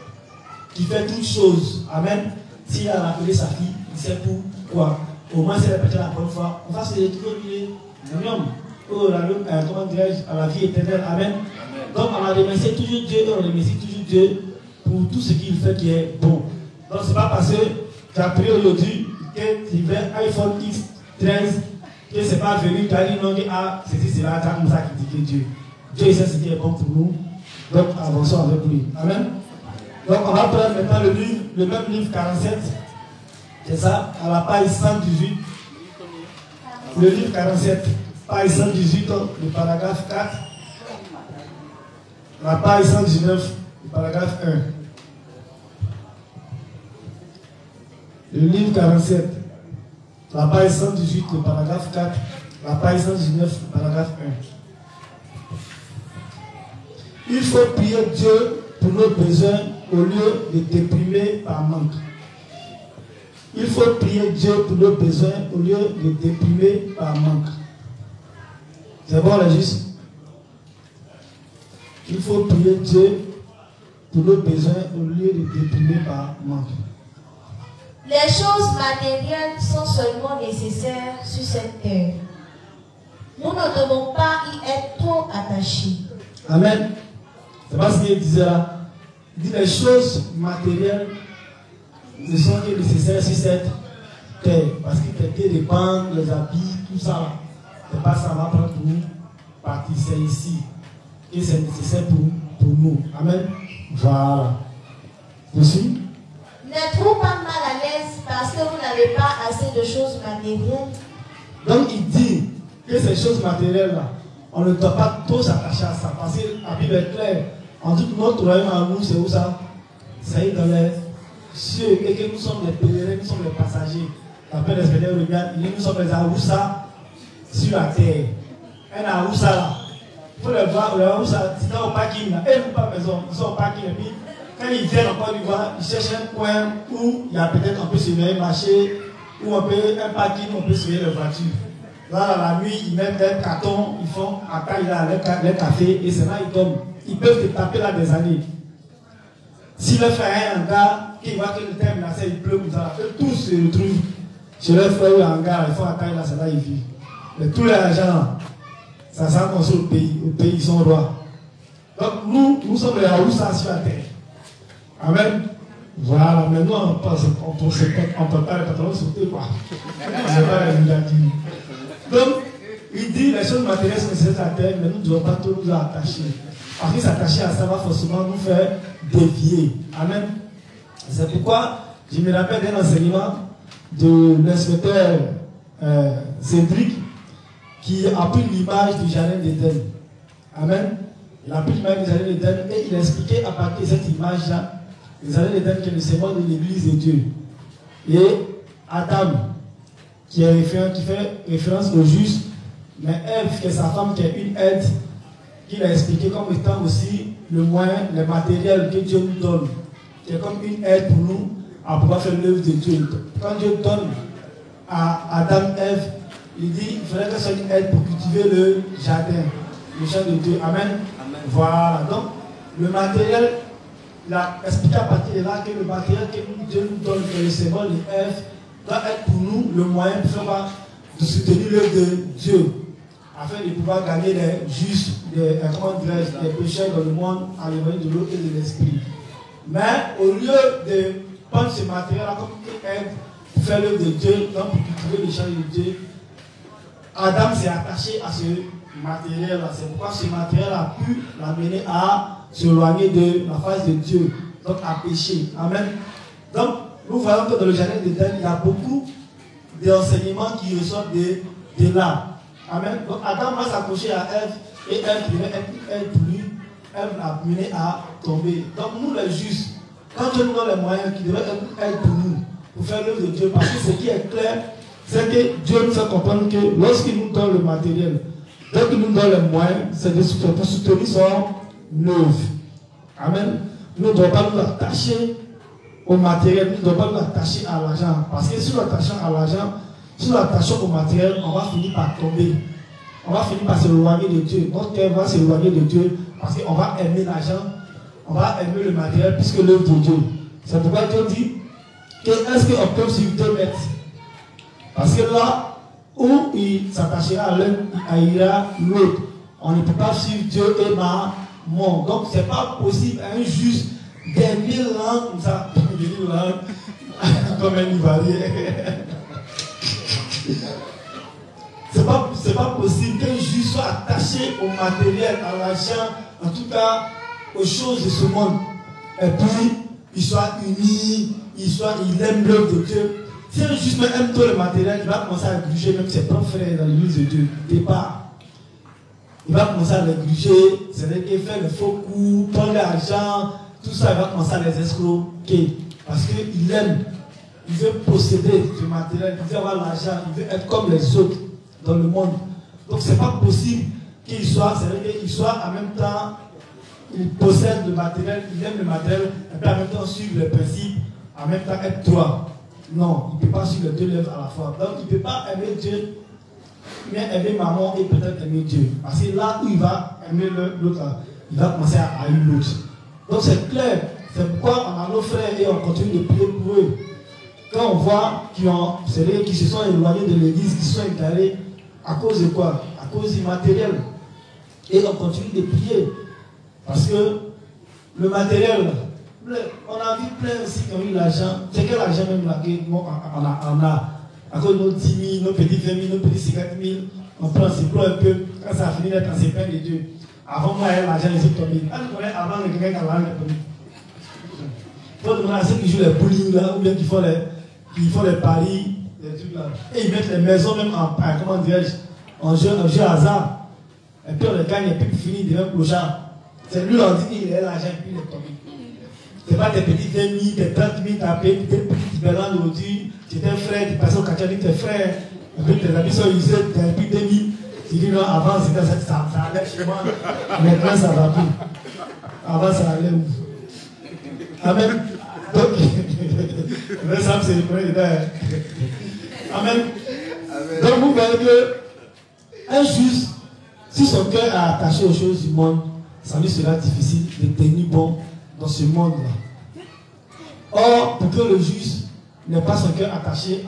B: qui fait toutes choses. Amen. S'il a rappelé sa fille, il sait pourquoi. Au moins, c'est répété la première fois. On va se retrouver comment dirais-je, à la vie éternelle. Amen. Donc, on a remercié toujours Dieu et on remercie toujours Dieu pour tout ce qu'il fait qui est bon. Donc, ce n'est pas parce que tu as pris aujourd'hui que tu veux iPhone X 13 que ce n'est pas venu, tu as dit non, c'est là, tu as comme ça critiqué Dieu. Dieu sait ce qui est bon pour nous. Donc, avançons avec lui. Amen. Donc, on va prendre maintenant le même livre 47. C'est ça, à la page 118. Le livre 47, page 118, le paragraphe 4. La page 119, le paragraphe 1. Le livre 47, la page 118, le paragraphe 4. La page 119, le paragraphe 1. Il faut prier Dieu pour nos besoins au lieu de déprimer par manque. Il faut prier Dieu pour nos besoins au lieu de déprimer par manque. C'est bon, les justes? Il faut prier Dieu pour nos besoins au lieu de déprimer par manque.
C: Les choses matérielles sont seulement nécessaires sur cette terre. Nous ne devons pas y être trop attachés.
B: Amen. C'est pas ce qu'il disait là. Il dit les choses matérielles ne sont que nécessaires sur cette terre. Parce que les dépendent, les habits, tout ça. C'est pas ça, on va prendre pour nous partir. C'est ici. Et c'est nécessaire pour nous. Amen. Voilà. Aussi.
C: N'êtes-vous pas mal à l'aise parce que vous n'avez pas assez de choses matérielles?
B: Donc il dit que ces choses matérielles-là, on ne doit pas trop s'attacher à ça. Parce que la Bible est claire. En tout notre royaume à nous, c'est où ça? C'est dans les cieux. Et que nous sommes les pèlerins, nous sommes les passagers. Après l'Esprit regarde, nous sommes les Aroussa sur la terre. Un Aroussa là. Il faut le voir, le Aroussa, c'est dans le parking là. Et nous pas maison, nous sommes au parking. Et puis, quand ils viennent en Côte d'Ivoire, ils cherchent un coin où il y a peut-être un peu surveiller le marché, où un parking où on peut surveiller les voitures. Là, la nuit, ils mettent des cartons, ils font à taille là, les cafés, et c'est là ils tombent. Ils peuvent te taper là des années. Si le frère un hangar, qui voit que le terme là, il pleut, tous se retrouvent chez leur frère ou hangar, ils font à taille là, c'est là ils vivent. Mais tous les agents, ça s'en construit au pays, ils sont rois. Donc nous sommes les Aroussa sur la terre. Amen. Voilà, maintenant on ne peut pas les pantalons sauter quoi. C'est pas la vérité. Donc, il dit les choses matérielles sont nécessaires à la terre, mais nous ne devons pas trop nous attacher. Parce que s'attacher à ça va forcément nous faire dévier. Amen. C'est pourquoi je me rappelle d'un enseignement de l'inspecteur Cédric qui a pris l'image du jardin d'Éden. Amen. Il a pris l'image du jardin d'Éden et il a expliqué à partir de cette image-là le jardin d'Éden qui est le symbole de l'église de Dieu. Et Adam qui fait référence au juste, mais Ève qui est sa femme qui est une aide, qu'il a expliqué comme étant aussi le moyen, le matériel que Dieu nous donne, qui est comme une aide pour nous à pouvoir faire l'œuvre de Dieu. Quand Dieu donne à Adam, Ève, il dit qu'il faudrait que ce soit une aide pour cultiver le jardin, le champ de Dieu. Amen. Amen. Voilà. Donc, le matériel, il a expliqué à partir de là que le matériel que Dieu nous donne, que le symbole de Ève, doit être pour nous le moyen de soutenir l'œuvre de Dieu, afin de pouvoir gagner les justes, les pécheurs dans le monde en l'évangile de l'eau et de l'esprit. Mais au lieu de prendre ce matériel-là comme une aide pour faire l'œuvre de Dieu, donc pour cultiver les champs de Dieu, Adam s'est attaché à ce matériel-là. C'est pourquoi ce matériel a pu l'amener à s'éloigner de la face de Dieu, donc à pécher. Amen. Donc, nous voyons que dans le jardin d'Éden, il y a beaucoup d'enseignements qui ressortent de de là. Amen. Donc Adam va s'accrocher à Ève et elle l'a mené à tomber. Donc nous les justes, quand Dieu nous donne les moyens qui devaient être pour nous, pour faire l'œuvre de Dieu, parce que ce qui est clair, c'est que Dieu nous fait comprendre que lorsqu'il nous donne le matériel, dès qu'il nous donne les moyens, c'est de soutenir son œuvre. Amen. Nous ne devons pas nous attacher au matériel, nous ne devons pas nous attacher à l'argent. Parce que si nous attachons à l'argent, si nous attachons au matériel, on va finir par tomber. On va finir par s'éloigner de Dieu. Notre cœur va s'éloigner de Dieu parce qu'on va aimer l'argent, on va aimer le matériel plus que l'œuvre de Dieu. C'est pourquoi Dieu dit que est-ce qu'on peut suivre 2 mètres? Parce que là où il s'attachera à l'un, il haïra l'autre. On ne peut pas suivre Dieu et Mammon. Donc ce n'est pas possible à un juste des 1000 langues, comme ça, 1000 langues, comme un Ivoirien. C'est pas possible qu'un juste soit attaché au matériel, à l'argent, en tout cas aux choses de ce monde. Et puis, il soit uni, il aime l'œuvre de Dieu. Si un juste aime tout le matériel, il va commencer à gruger même ses propres frères dans l'église de Dieu. Départ. Il va commencer à les gruger, c'est-à-dire qu'il fait le faux coups, prendre l'argent, tout ça, il va commencer à les escroquer. Parce qu'il aime, il veut posséder du matériel, il veut avoir l'argent, il veut être comme les autres dans le monde. Donc c'est pas possible qu'il soit, c'est-à-dire qu'il soit en même temps, il possède le matériel, il aime le matériel, et puis en même temps suivre les principes, en même temps être droit. Non, il ne peut pas suivre les 2 lèvres à la fois. Donc il ne peut pas aimer Dieu, mais aimer maman et peut-être aimer Dieu. Parce que là où il va aimer l'autre, il va commencer à haïr l'autre. Donc c'est clair, c'est pourquoi on a nos frères et on continue de prier pour eux. Quand on voit qui se sont éloignés de l'église, qui se sont égarés, à cause de quoi? À cause du matériel. Et on continue de prier. Parce que le matériel, on a vu plein aussi qui ont eu l'argent. C'est quel argent même là qu'on a? À cause de nos 10 000, nos petits 20 000, nos petits 50 000, on prend ses plans un peu. Quand ça a fini d'être en ses peines de Dieu. Avant moi, l'argent les est tombé. Quand on connaît avant, quelqu'un qui a l'argent est tombé. Il faut demander à ceux qui jouent les bowling là, ou bien qui font les paris, les trucs là. Et ils mettent les maisons même comment dirais-je, en jeu hasard. Et puis on les gagne et puis pour finir, il devient clochard. C'est lui, on dit qu'il a l'argent et puis il est tombé. Ce n'est pas tes petits 20 000, tes 30 000, t'as payé tes petits ballons d'aujourd'hui, tu es un frère, tu passes au quartier avec tes frères, et puis tes amis sont usés, tu as pris 2 000. Tu dis non, avant c'était ça allait chez moi, maintenant ça va plus. Avant ça allait où? Amen. Donc, le Sam c'est le premier détail. Amen. Donc vous voyez que un juste, si son cœur est attaché aux choses du monde, ça lui sera difficile de tenir bon dans ce monde-là. Or, pour que le juste n'ait pas son cœur attaché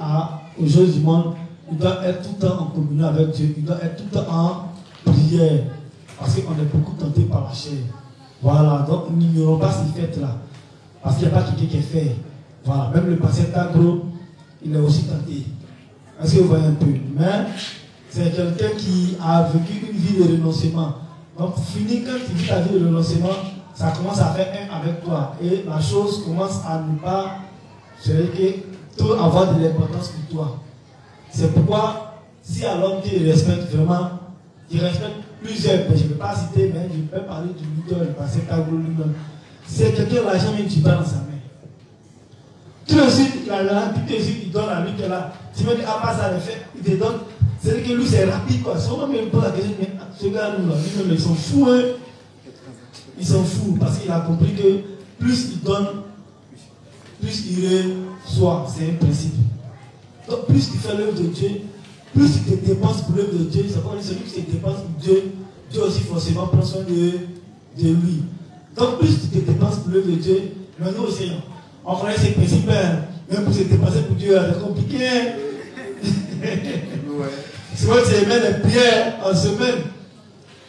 B: aux choses du monde, il doit être tout le temps en communion avec Dieu, il doit être tout le temps en prière, parce qu'on est beaucoup tenté par la chair. Voilà, donc n'ignorons pas ces fêtes-là, parce qu'il n'y a pas quelqu'un qui est fait. Voilà, même le pasteur Tagro, il est aussi tenté. Est-ce que vous voyez un peu? Mais c'est quelqu'un qui a vécu une vie de renoncement. Donc, pour finir, quand tu vis ta vie de renoncement, ça commence à faire un avec toi. Et la chose commence à ne pas, c'est-à-dire que tout avoir de l'importance pour toi. C'est pourquoi, si à l'homme tu respectes vraiment, tu respectes plusieurs, je ne vais pas citer, mais je peux parler du leader, le pasteur Tagro lui-même. C'est quelqu'un l'argent même tu pas dans sa main. Tu le suis, il donne à lui qui est là. Tu me dis, à part ça, il te donne. C'est-à-dire que lui, c'est rapide, quoi. Souvent, même pour la question, mais ce gars-là, lui-même, ils sont fous, hein. Ils sont fous, parce qu'il a compris que plus il donne, plus il reçoit. C'est un principe. Donc, plus tu fais l'œuvre de Dieu, plus tu te dépenses pour l'œuvre de Dieu, c'est pas celui qui se dépense pour Dieu, Dieu aussi forcément prend soin de lui. Donc, plus tu te dépenses pour l'œuvre de Dieu, mais nous aussi, on connaît ces principes, même pour se dépenser pour Dieu, c'est compliqué. Souvent, tu mets les prières en semaine.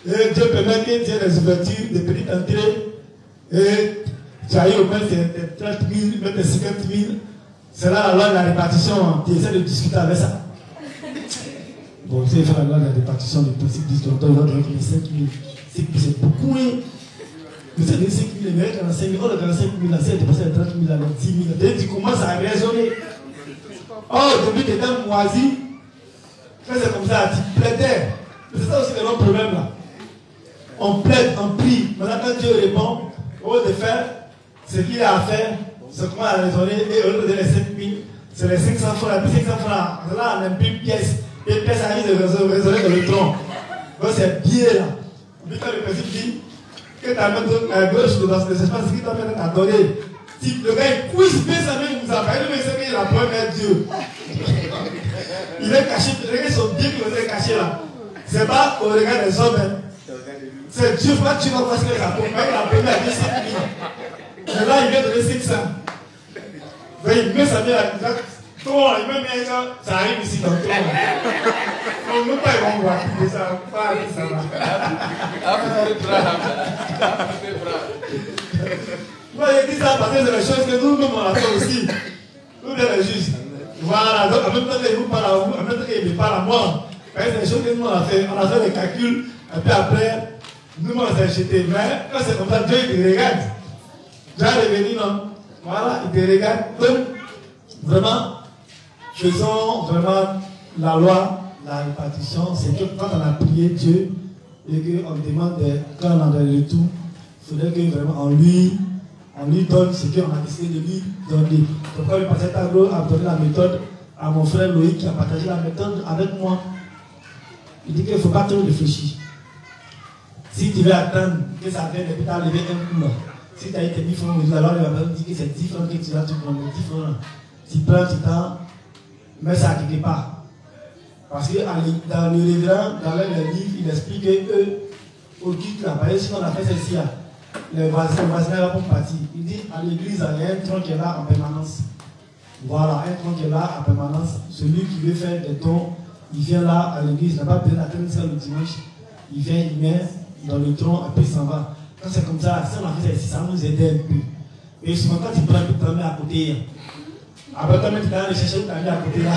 B: Et Dieu permet que tu aies des ouvertures, des petites entrées. Et tu as eu au moins tes 30 000, même tes 50 000. C'est là la loi de la répartition. Tu essaies de discuter avec ça. Bon, tu sais, faire la loi de la répartition, les principes disent qu'on doit donner 5 000. C'est beaucoup, hein. Vous savez, 5 000, les meilleurs 45 000, oh, le 45 000, là, c'est dépassé les 30 000, alors 10 000. Tu commences à raisonner. Oh, depuis que tu es moisi, Quand c'est comme ça, tu plaidais. C'est ça aussi le grand problème là. On plaide, on prie. Maintenant, quand Dieu répond, au lieu de faire ce qu'il a à faire, c'est comment à raisonner, et au lieu de donner les 5 000, c'est les 500 francs, puis 500 francs. Là, on imprime pièce. Et pièce arrive de raisonner dans le tronc. Donc, c'est biais là. Puis quand le principe dit que ta main à gauche dans cet espace, ce qui t'a fait à donner. Si le gars il couille bien sa main, vous avez lui, il sait qu'il a premier Dieu. Il est caché, regardez son bien qu'il est caché là. C'est pas au regard des hommes. C'est Dieu, pas tu vas voir ce qu'il a promis. Il a promis à Dieu 5 000. Et là, il vient donner 500. Il met sa main à toi, il met bien ça. Ça arrive ici dans le tronc. On ne peut pas y voir ça. Pas ça va. Moi, j'ai dit ça parce que c'est les choses que nous-mêmes on a fait aussi. Nous, les juges. Voilà, donc en même temps qu'il vous parle à vous, en même temps qu'il me parle à moi. C'est des choses que nous on a fait. On a fait des calculs, et puis après, nous on s'est jeté. Mais quand c'est comme ça, Dieu il te regarde. Dieu est revenu, non? Voilà, il te regarde. Donc, vraiment, faisons vraiment la loi, la répartition. C'est que quand on a prié Dieu et qu'on demande, quand on a des retours, il faudrait que vraiment on lui donne ce qu'on a décidé de lui donner. Pourquoi le pasteur Tagro a donné la méthode à mon frère Loïc qui a partagé la méthode avec moi. Il dit qu'il ne faut pas trop réfléchir. Si tu veux attendre que ça vienne et puis tu as levé un coup là. Si tu as été 10 francs, alors il va me dire que c'est 10 francs que tu as, tu prends 10 francs. Tu prends du temps, mais ça ne quelque part. Parce que dans le révérend, dans le livre, il explique que au guide là, par exemple, si on a fait ceci là, le voisin va pour partir. Il dit à l'église, il y a un tronc qui est là en permanence. Voilà, un tronc qui est là en permanence. Celui qui veut faire des dons, il vient là à l'église, il n'a pas besoin d'attendre ça le dimanche. Il vient, il met dans le tronc et puis il s'en va. Quand c'est comme ça, si on a fait ça ici, ça nous aide un peu. Et souvent, quand tu prends un peu de temps à côté, après toi, tu vas aller chercher où tu as mis à côté là.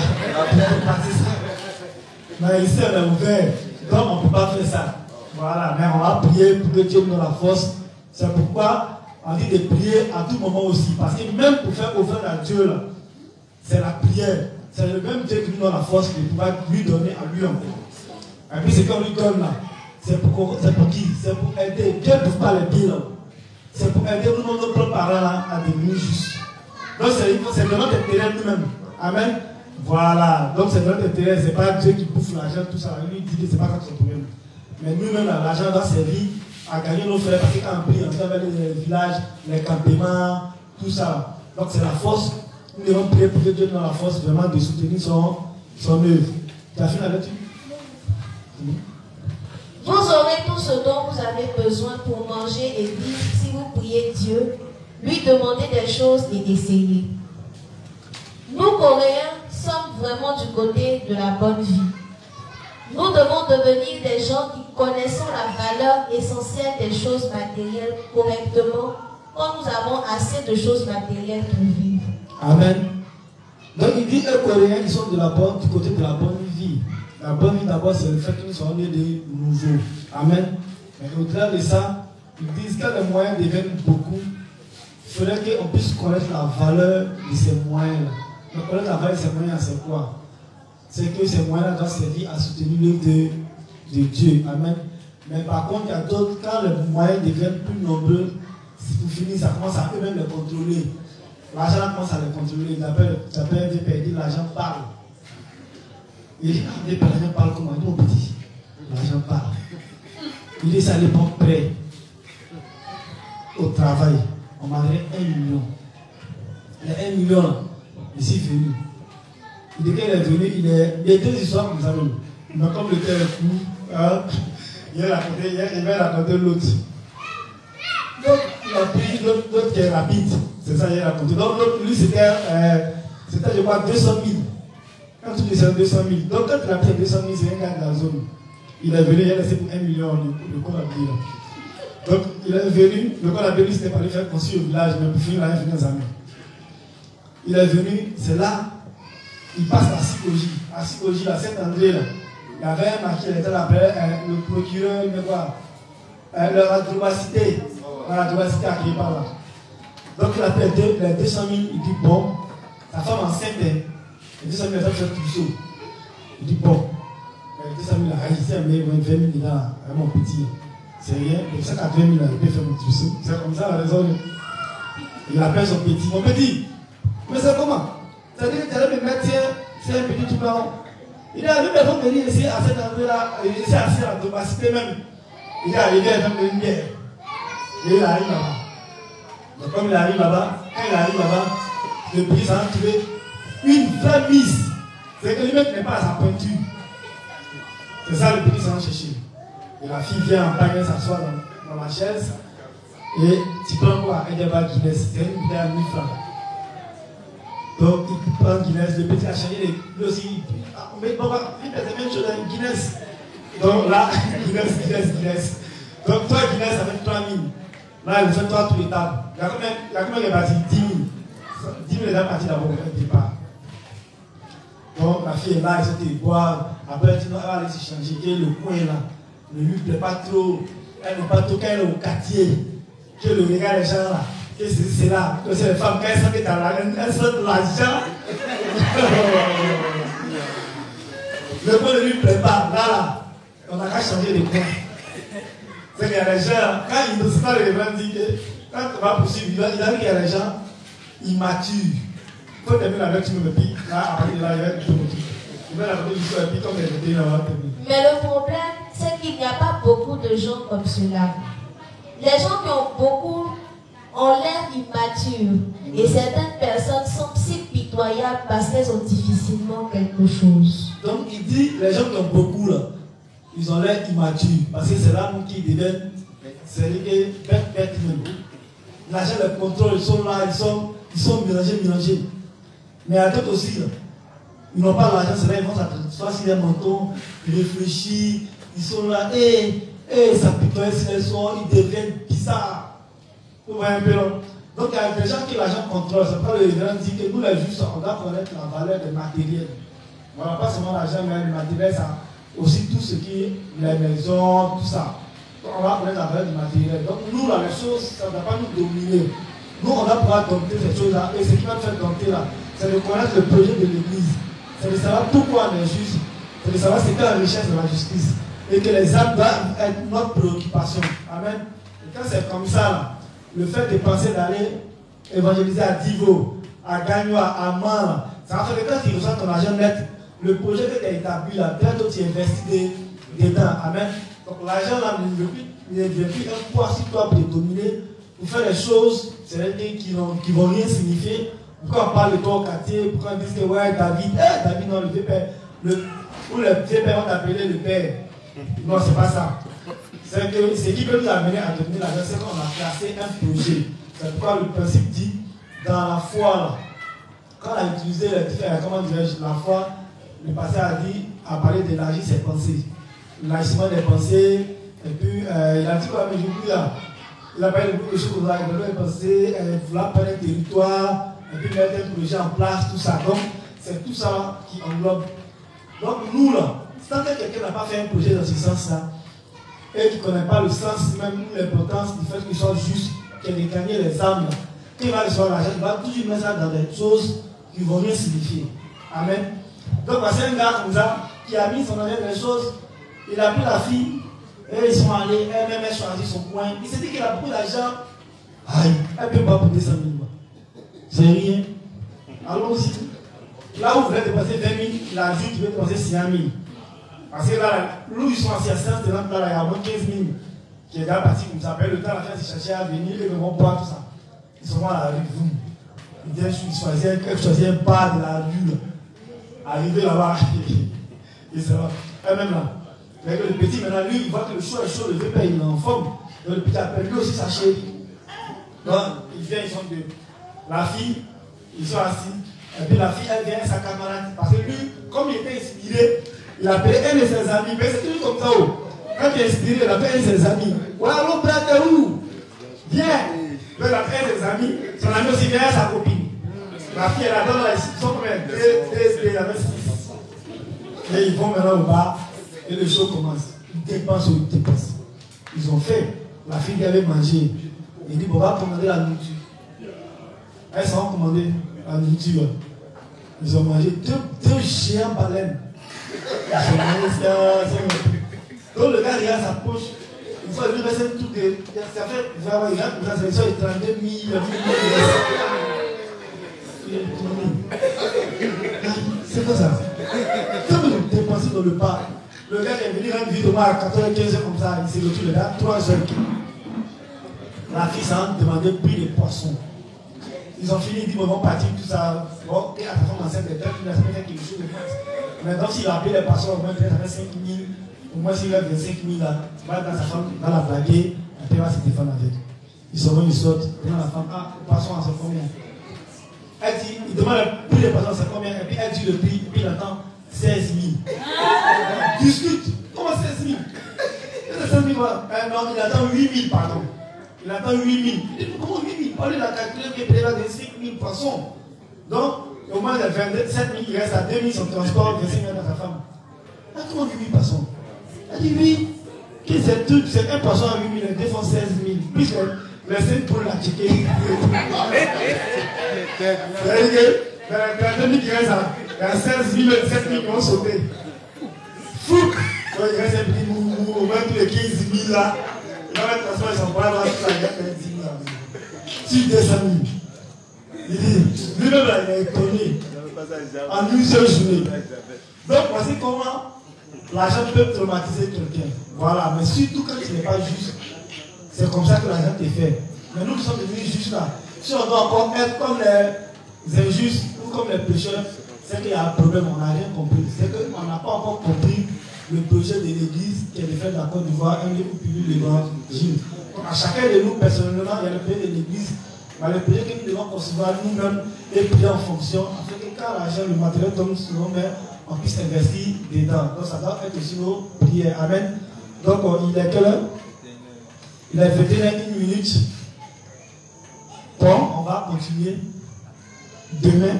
B: Mais ici, on est ouvert. Donc, on ne peut pas faire ça. Voilà, mais on va prier pour que Dieu nous donne la force. C'est pourquoi on dit de prier à tout moment aussi. Parce que même pour faire offrande à Dieu, là, c'est la prière. C'est le même Dieu qui nous donne la force de pouvoir lui donner à lui encore. Et puis ce qu'on lui donne là, c'est pour qui? C'est pour aider. Dieu ne trouve pas les pieds là. C'est pour aider nous, nos propres parents là, à devenir justes. Donc c'est de notre intérêt nous-mêmes. Amen. Voilà. Donc c'est de notre intérêt. Ce n'est pas Dieu qui bouffe l'argent, tout ça. Lui dit que ce n'est pas ça son problème. Mais nous-mêmes, l'argent doit servir à gagner nos frères. Parce que quand on prie, on fait les villages, les campements, tout ça. Donc c'est la force. Nous devons prier pour que Dieu nous donne la force vraiment de soutenir son œuvre. Tu as fini avec lui?
C: Vous aurez tout ce dont vous avez besoin pour manger et vivre si vous priez Dieu, lui demander des choses et essayer. Nous, Coréens, sommes vraiment du côté de la bonne vie. Nous devons devenir des gens qui connaissons la valeur essentielle des choses matérielles correctement quand nous avons assez de choses matérielles pour vivre. Amen.
B: Donc il dit les Coréens qui sont du côté de la bonne vie. La bonne vie d'abord c'est le fait qu'ils sont nés de nouveau. Amen. Mais au-delà de ça, ils disent que les moyens deviennent beaucoup. Il faudrait qu'on puisse connaître la valeur de ces moyens-là. Donc connaître la valeur de ces moyens, c'est quoi? C'est que ces moyens-là doivent servir à soutenir l'œuvre de Dieu. Amen. Mais par contre, il y a d'autres, quand les moyens deviennent plus nombreux, pour finir, ça commence à eux-mêmes les contrôler. L'argent commence à les contrôler. Ils appellent un VP, ils disent l'argent parle. Et l'argent parle comment? Il dit mon petit, l'argent parle. Il dit ça dépend prêt au travail. On m'a donné 1 million. Les 1 million, ici venu. Il dit qu'il est venu, il y a 2 histoires comme ça. Mais comme le terre est fou, il va raconter l'autre. Donc, il a pris l'autre qui est rapide. C'est ça qu'il a raconté. Donc, l'autre, lui, c'était, je crois, 200 000. Quand tu dis 200 000. Donc, quand il a pris 200 000, c'est un gars de la zone. Il est venu, il a laissé pour 1 million le corps à pied. Donc, il est venu, le corps à pied, c'était pas lui faire construire au village, mais pour finir, il a fini les amis. Il est venu, c'est là, il passe à Psychologie. À Psychologie, à Saint-André, là. Il y avait un marqué, il était là, le procureur, il me voit. La droit-cité. La droit-cité à Képa, là. Donc, il a pris les 200 000, il dit bon, sa femme enceinte, les 200 000, elle a fait tout ça. Il dit bon, 200 000 là, ici, mais 20 000 là, mon petit. C'est rien, mais ça, à 20 000 là, il peut faire mon truc. C'est comme ça la raison. Il appelle son petit. Mon petit, mais c'est comment? C'est-à-dire que tu allais me mettre, c'est un petit tout blanc. Il a lui, il va venir ici à cet endroit-là, il est assis à la domicité même. Il est arrivé à une bière. Et il arrive là-bas. Donc, comme il arrive là-bas, quand il arrive là-bas, le petit s'en a trouvé une vraie mise. C'est que le mec n'est pas à sa pointure. C'est ça le petit s'en a cherché. Et la fille vient en pagaille s'asseoir dans la chaise. Et tu prends quoi? Un débat Guinness. C'est une bouteille à 1000 francs. Donc il prend Guinness. Le petit a changé lui aussi. Mais bon, il fait la même chose avec Guinness. Donc là, Guinness. Donc toi, Guinness avec 3000. Là, il fait toi tous les tables. Il y a combien qui est parti? 10 000. 10 000 est parti d'abord au départ. Donc la fille est là, elle s'était boire. Après, elle dit non, elle va aller se changer. Et le coin là ne lui plaît pas trop. Elle n'est pas trop quand elle est au quartier. Que le regard des gens là. Que c'est là. Que c'est les femmes, quand elles sentent que tu as l'argent. Le coin ne lui plaît pas. Là, on n'a qu'à changer de coin. C'est qu'il y a des gens, quand ils ne savent pas les gens, disent que quand on va poursuivre, il a dit qu'il y a des gens immatures. Il faut terminer avec tu me dis, là, à partir de là, il va être tout motif. Il va l'apporter jusqu'à la vie comme les gens là.
C: Mais le problème, c'est qu'il n'y a pas beaucoup de gens comme cela. Les gens qui ont beaucoup ont l'air immatures. Et certaines personnes sont si pitoyables parce qu'elles ont difficilement quelque chose. Donc il dit, les gens qui ont beaucoup là, ils ont l'air immatures. Parce que c'est là qui deviennent, c'est-à-dire que bête même. L'argent, le contrôle, ils sont là, ils sont mélangés. Mais à d'autres aussi, là, ils n'ont pas l'argent, c'est là, ils vont s'asseoir sur les mentons, ils réfléchissent, ils sont là, ça pitoie sur les soirs, ils deviennent bizarres. Vous voyez un peu là. Donc il y a des gens qui l'argent contrôle, c'est pas le grand dit que nous les justes, on doit connaître la valeur des matériels. Voilà, pas seulement l'argent, mais le matériel, ça, aussi tout ce qui est les maisons, tout ça. Donc, on va connaître la valeur du matériel. Donc nous là, les choses, ça ne va pas nous dominer. Nous, on va pouvoir dompter ces choses-là. Et ce qui va nous faire dompter là, c'est de connaître le projet de l'Église. C'est de savoir pourquoi on est juste. C'est de savoir ce qu'est la richesse de la justice. Et que les âmes doivent être notre préoccupation. Amen. Et quand c'est comme ça, là, le fait de penser d'aller évangéliser à Divo, à Gagnoa, à Man, ça va faire que quand tu reçois ton argent net, le projet que tu as établi là, bientôt tu investis dedans. Amen. Donc l'argent là ne devient plus un poids sur toi pour te dominer, pour faire des choses qui ne vont rien signifier. Pourquoi on parle de toi au quartier, pourquoi on dit que ouais, David, David non, le vieux père, ou le vieux père, on t'appelait le père. Non, c'est pas ça. C'est que ce qui peut nous amener à devenir l'argent, c'est qu'on a placé un projet. C'est pourquoi le principe dit, dans la foi, là, quand on a utilisé comment dirais-je, la foi, le pasteur a parlé d'élargir ses pensées. L'élargissement des pensées, et puis il a dit quoi, mais j'oublie là. Il a parlé de beaucoup de choses, il a pensé, vouloir prendre un territoire, et puis mettre un projet en place, tout ça. Donc, c'est tout ça qui englobe. Donc, nous là, tant que quelqu'un n'a pas fait un projet dans ce sens-là, et qui ne connaît pas le sens, même l'importance du fait qu'il soit juste, qu'il ait gagné les âmes, là, qu'il va recevoir l'argent, il va toujours mettre ça dans des choses qui ne vont rien signifier. Amen. Donc, c'est un gars comme ça qui a mis son argent dans les choses, il a pris la fille, et ils sont allés, elle-même a choisi son coin. Il s'est dit qu'il a beaucoup d'argent. Aïe, elle ne peut pas coûter 100 000. C'est rien. Allons-y. Là où vous voulez dépenser 20 000, la vie, tu veux dépenser 100 000. Parce que là, où ils sont assis à séance de là, il y a au moins 15 000 qui est déjà parti comme ça. Après, le temps, la fin, c'est chercher à venir, et ils vont boire tout ça. Ils sont à la rue, vous. Ils viennent choisir un pas de la rue. Arriver là-bas, et ça va. Elle-même là. Le petit, maintenant, lui, il voit que le chaud est chaud, le vieux père, il est en forme. Donc le petit appelle lui aussi sa chérie. Donc, il vient, ils sont deux. La fille, ils sont assis. Et puis la fille, elle vient, sa camarade. Parce que lui, comme il était inspiré, il appelait un de ses amis. Mais c'est toujours comme ça. Quand il est inspiré, il appelle un de ses amis. Voilà, l'autre frère, t'es où? Viens. Donc, il appelle un de ses amis. Son ami aussi vient, sa copine. La fille, elle adore, ils sont comme un 3, il avait 6. Et ils vont maintenant au bar. Et le show commence. Ils dépensent ou ils dépensent. Ils ont fait. La fille qui avait mangé. Il dit, bon, on va commander la nourriture. Elles sont commandées la nourriture. Ils ont mangé deux géants baleines.
B: Donc le gars regarde sa poche. Une fois, il reste tout de. Ça fait. Il regarde, il a 32 000. C'est quoi ça? Comme nous dépensons dans le parc, le gars est venu rendre vidéo à 95 comme ça, il s'est retrouvé là, 3 heures. La fille s'en demandait plus de poissons. Ils ont fini, ils disent, ils vont partir, tout ça. Bon, et à ta femme enceinte, il a fait quelque chose de France. Maintenant, s'il a appelé les poissons, au moins, peut-être avec 5 000, au moins s'il a 25 000 là, il va dans sa femme, il va la blaguer, après il va se défendre avec. Ils sont venus, ils sortent, ils demandent à la femme, ah, le poisson, c'est combien? Elle dit, il demande le prix des poissons, c'est combien? Et puis elle dit le prix, et puis il attend 16 000. Discute, comment 16 000? C'est 16 000, non, il attend 8 000, pardon. Il attend 8 000. Il dit, comment 8 000? On lui a calculé qu'il y a des 5 000 poissons. Donc, au moins, il y a 27 000, il reste à 2 000 son transport, 25 000 dans sa femme. Ah, comment 8 000 poissons? Elle dit, oui, c'est un poisson à 8 000, il défend 16 000. Plus les 5 poules la chiquer. C'est-à-dire que dans 2 000 qui reste à, il y a 16 000, 7 000 qui vont sauter. Fou! Donc, il reste un petit mou, au moins tous les 15 000 là. Il va mettre transformer son bras là, il va faire 10 000 là. Sur 200 000. Il dit, lui-même là, il est étonné. En une seule journée. Donc, voici comment l'argent peut traumatiser quelqu'un. Voilà, mais surtout quand il n'est pas juste. C'est comme ça que l'argent te fait. Mais nous qui sommes devenus justes là, si on doit encore être comme les injustes ou comme les pécheurs, c'est qu'il y a un problème, on n'a rien compris. C'est qu'on n'a pas encore compris le projet de l'église qui est de faire de la Côte d'Ivoire un lieu où publie l'évangile. À chacun de nous, personnellement, il y a le projet de l'église, mais le projet que nous devons concevoir nous-mêmes et prier en fonction, afin que quand l'argent, le matériel tombe sur nos mains, on puisse investir dedans. Donc ça doit être aussi nos prières. Amen. Donc il est quelle heure? Il a 21 minutes. Bon, on va continuer demain.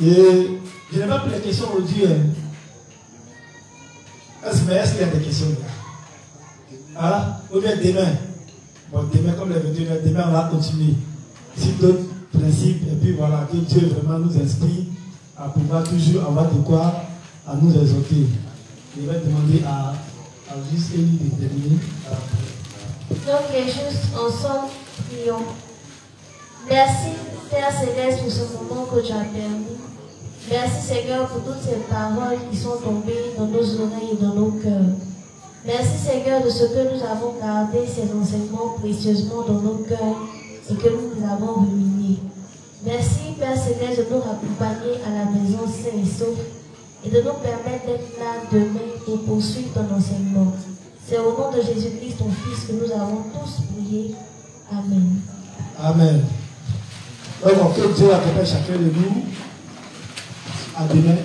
B: Et je n'ai pas pris les questions aujourd'hui. Est-ce qu'il y a des questions? Ah, ou bien demain? Bon, demain, comme les 21 heures, demain on va continuer. Sur d'autres principes. Et puis voilà, que Dieu vraiment nous inspire à pouvoir toujours avoir de quoi à nous exhorter. Je vais demander à juste Élie de terminer.
C: Donc les justes ensemble prions. Merci Père Céleste pour ce moment que tu as permis. Merci Seigneur pour toutes ces paroles qui sont tombées dans nos oreilles et dans nos cœurs. Merci Seigneur de ce que nous avons gardé ces enseignements précieusement dans nos cœurs et que nous les avons ruminés. Merci Père Céleste de nous accompagner à la maison sain et sauf et de nous permettre d'être là demain pour poursuivre ton enseignement. C'est au nom de Jésus-Christ, ton Fils, que nous avons tous prié. Amen.
B: Amen. Donc, que Dieu accompagne chacun de nous. À demain.